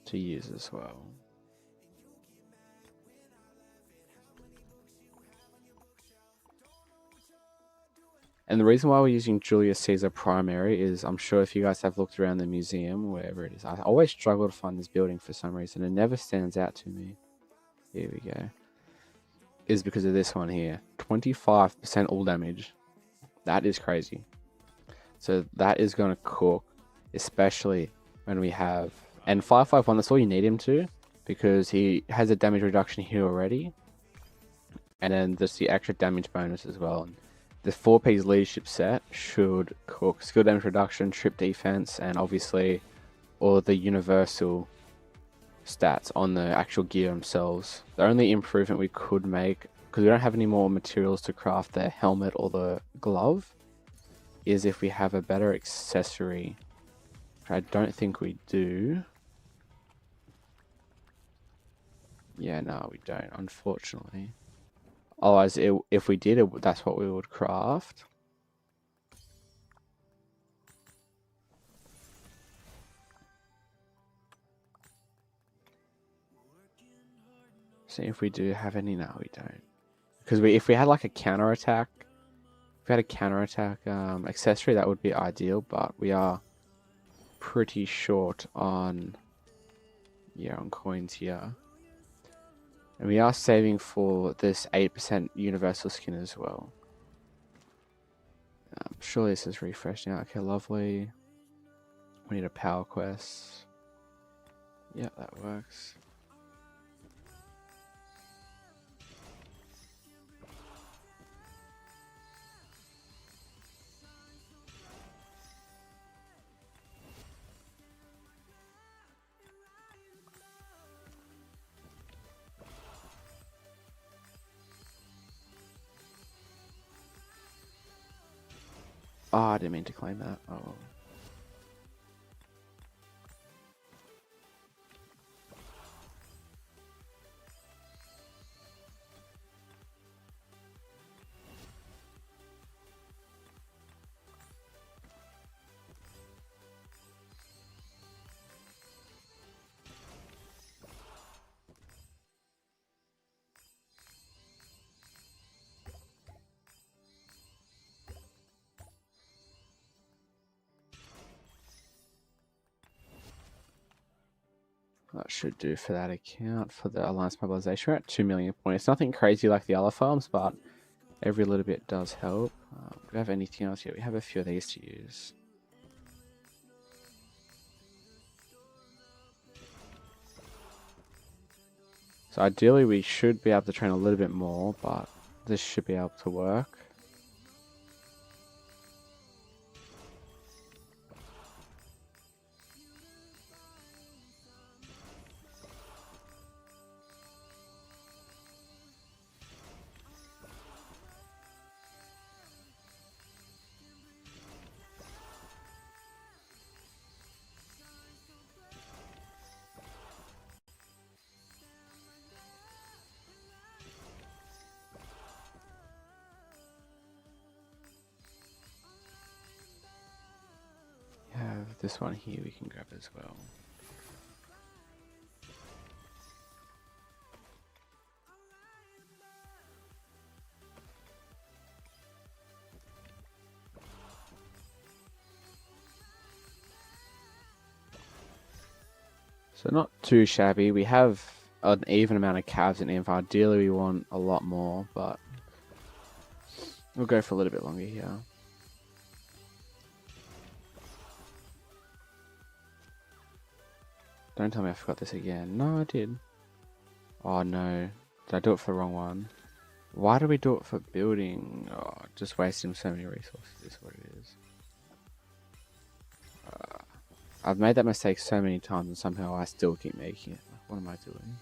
to use as well. And the reason why we're using Julius Caesar Primary is, I'm sure if you guys have looked around the museum, wherever it is, I always struggle to find this building for some reason. It never stands out to me. Here we go. Is because of this one here. 25% all damage. That is crazy. So that is going to cook, especially when we have... And 551, that's all you need him to, because he has a damage reduction here already. And then just the extra damage bonus as well. The 4P's leadership set should cook. Skill damage reduction, trip defense, and obviously all the universal stats on the actual gear themselves. The only improvement we could make, because we don't have any more materials to craft the helmet or the glove, is if we have a better accessory. Which I don't think we do. Yeah, no, we don't, unfortunately. Otherwise, if we did, that's what we would craft. See if we do have any. No, we don't. Because if we had like a counterattack, if we had a counterattack accessory, that would be ideal. But we are pretty short on, yeah, on coins here. And we are saving for this 8% universal skin as well. Surely this is refreshed now. Okay, lovely. We need a power quest. Yeah, that works. Oh, I didn't mean to claim that. Oh, well. That should do for that account for the Alliance mobilization. We're at 2 million points. It's nothing crazy like the other farms, but every little bit does help. Do we have anything else here? We have a few of these to use. So ideally we should be able to train a little bit more, but this should be able to work. this one here we can grab as well. So not too shabby. We have an even amount of calves in inf. Ideally we want a lot more, but we'll go for a little bit longer here. Don't tell me I forgot this again. No, I did. Oh no. Did I do it for the wrong one? Why do we do it for building? Oh, just wasting so many resources is what it is. I've made that mistake so many times and somehow I still keep making it. What am I doing?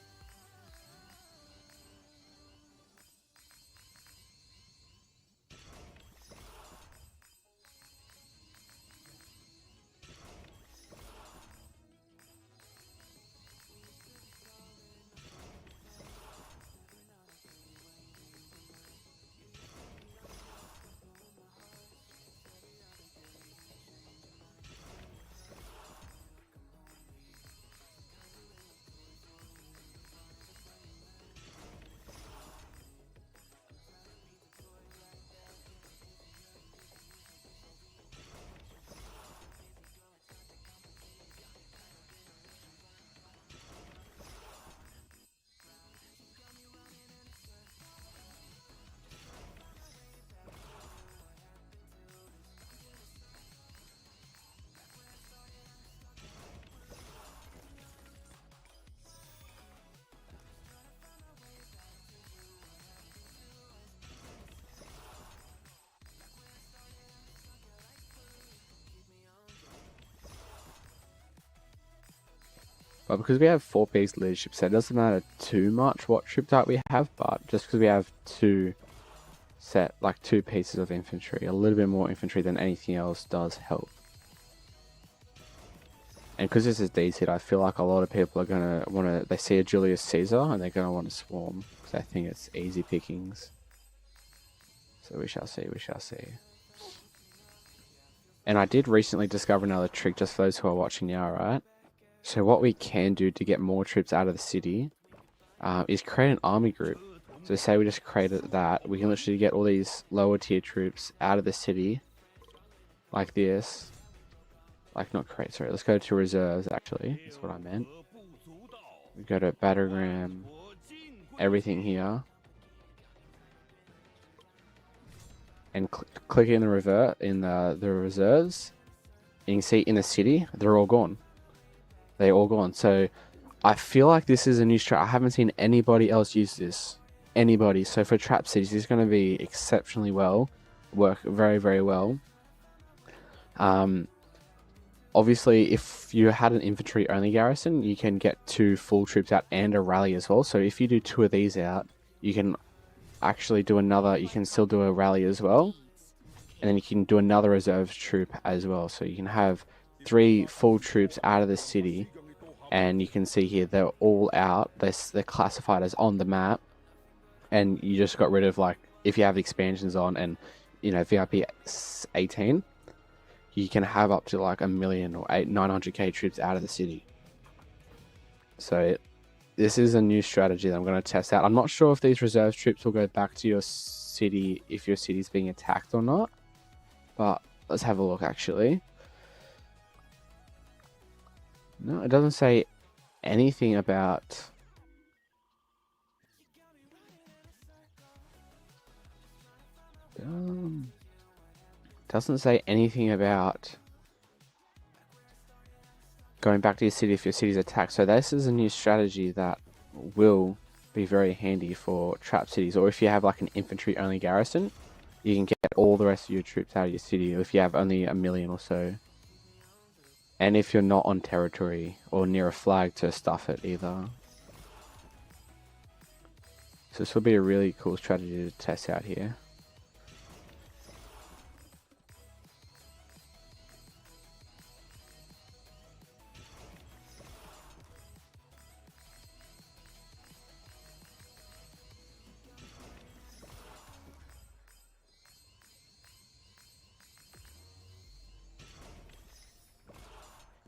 But because we have 4-piece leadership set, it doesn't matter too much what troop type we have, but just because we have two pieces of infantry, a little bit more infantry than anything else does help. And because this is DC, I feel like a lot of people are going to they see a Julius Caesar and they're going to want to swarm, because I think it's easy pickings. So we shall see, we shall see. And I did recently discover another trick, just for those who are watching now, right? So what we can do to get more troops out of the city is create an army group. So say we just created that, we can literally get all these lower tier troops out of the city like this. Like not create, sorry, let's go to reserves actually, that's what I meant. We go to battlegram, everything here. And click in the revert, in the reserves. And you can see in the city, they're all gone. They're all gone. So I feel like this is a new strat. I haven't seen anybody else use this. Anybody. So for trap cities, this is going to be exceptionally well. Work very, very well. Obviously, if you had an infantry only garrison, you can get 2 full troops out and a rally as well. So if you do 2 of these out, you can actually do another. You can still do a rally as well. And then you can do another reserve troop as well. So you can have 3 full troops out of the city, and you can see here they're all out. They're classified as on the map, and you just got rid of, like, if you have expansions on and, you know, VIP 18, you can have up to like 1 million or 900k troops out of the city. So this is a new strategy that I'm going to test out. I'm not sure if these reserve troops will go back to your city if your city's being attacked or not, but let's have a look actually. No, it doesn't say anything about... doesn't say anything about going back to your city if your city's attacked. So this is a new strategy that will be very handy for trap cities, or if you have like an infantry only garrison, you can get all the rest of your troops out of your city if you have only 1 million or so. And if you're not on territory or near a flag to stuff it either. So this will be a really cool strategy to test out here.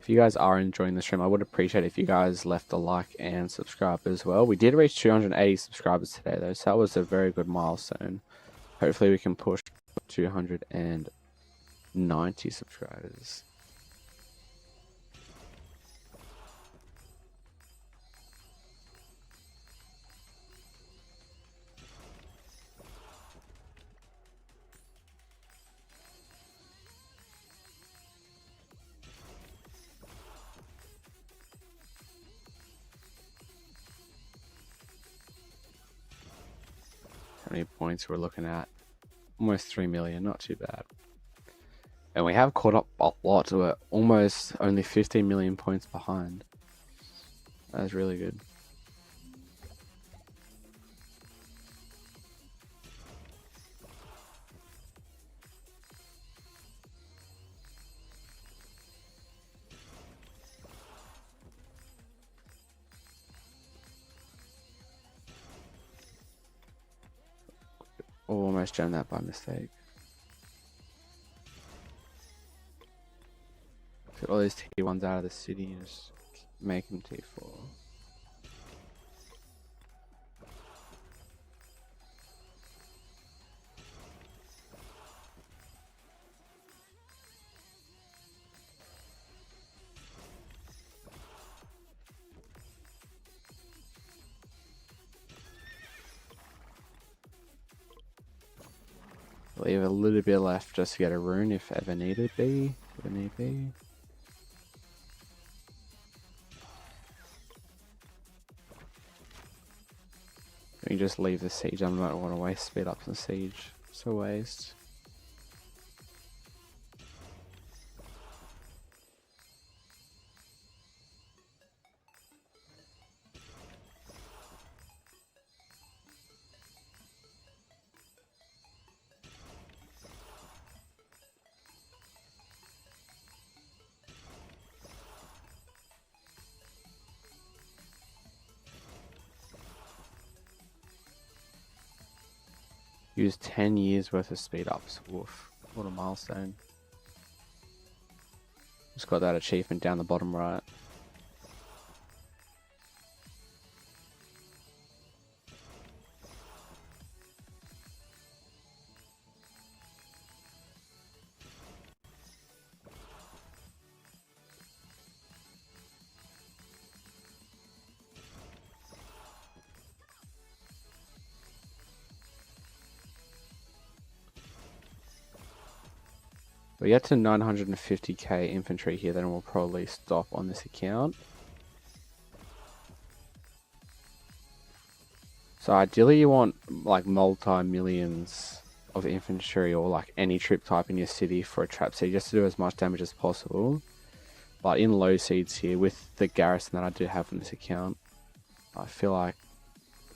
if you guys are enjoying the stream, I would appreciate if you guys left a like and subscribe as well. We did reach 280 subscribers today though, so that was a very good milestone. Hopefully we can push 290 subscribers. How many points we're looking at? Almost 3 million, not too bad. And we have caught up a lot. We're almost only 15 million points behind. That's really good. Almost done that by mistake. Get all these T1s out of the city and just make them T4. Leave a little bit left just to get a rune if ever needed be. If need be. We just leave the siege. I don't want to waste speed up the siege. It's a waste. Use 10 years worth of speed ups. Woof. What a milestone. Just got that achievement down the bottom right. We get to 950k infantry here, then we'll probably stop on this account. So ideally you want like multi-millions of infantry or like any troop type in your city for a trap city just to do as much damage as possible. But in low seeds here with the garrison that I do have on this account, I feel like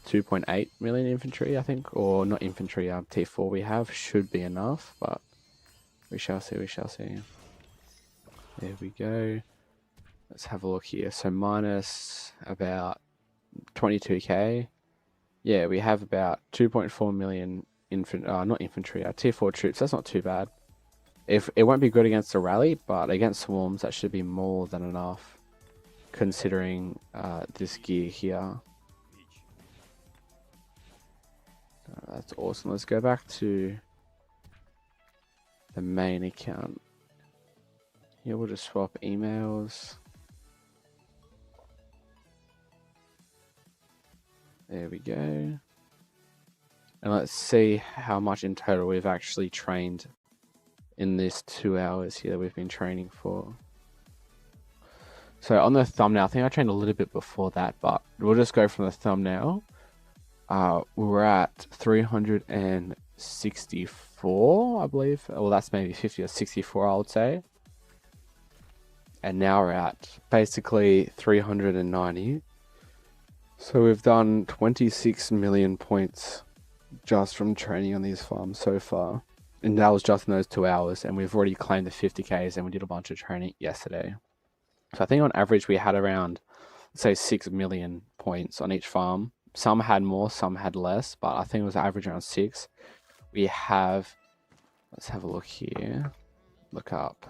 2.8 million infantry I think, or not infantry, T4 we have should be enough, but we shall see, we shall see. There we go. Let's have a look here. So minus about 22k. Yeah, we have about 2.4 million not infantry, tier 4 troops. That's not too bad. If it won't be good against a rally, but against swarms that should be more than enough considering this gear here. That's awesome. Let's go back to the main account. Here we'll just swap emails. There we go. And let's see how much in total we've actually trained in this 2 hours here that we've been training for. So on the thumbnail, I think I trained a little bit before that, but we'll just go from the thumbnail. We're at 364, I believe. Well, that's maybe 50 or 64, I would say. And now we're at basically 390. So we've done 26 million points just from training on these farms so far. And that was just in those 2 hours. And we've already claimed the 50Ks and we did a bunch of training yesterday. So I think on average we had around, let's say 6 million points on each farm. Some had more, some had less, but I think it was average around 6. We have, let's have a look here. Look up.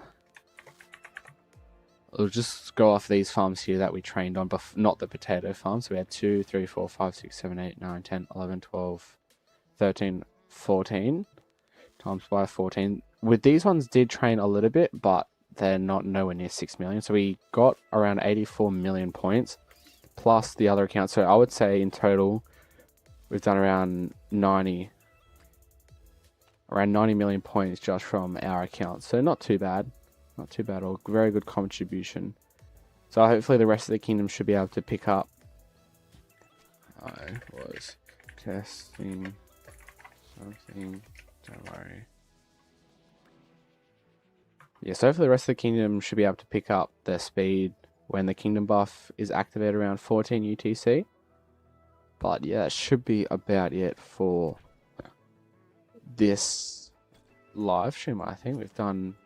we'll just go off these farms here that we trained on, but not the potato farm. So we had 2, 3, 4, 5, 6, 7, 8, 9, 10, 11, 12, 13, 14 times by 14. With these ones did train a little bit, but they're not nowhere near 6 million. So we got around 84 million points plus the other accounts. So I would say in total, we've done around 90 million points just from our account. So not too bad. Not too bad at all. Very good contribution. So hopefully the rest of the kingdom should be able to pick up. I was testing something. Don't worry. Yeah, so hopefully the rest of the kingdom should be able to pick up their speed when the kingdom buff is activated around 14 UTC. But yeah, that should be about it for this live stream. I think we've done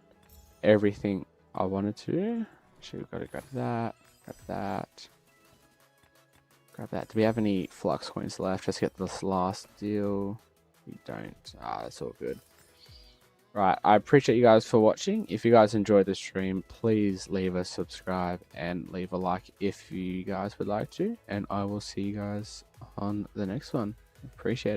everything I wanted to. Actually, we've got to grab that, grab that, grab that. Do we have any flux coins left? Let's get this last deal. We don't. That's all good. Right, I appreciate you guys for watching. If you guys enjoyed the stream, please leave a subscribe and leave a like if you guys would like to. And I will see you guys on the next one. Appreciate it.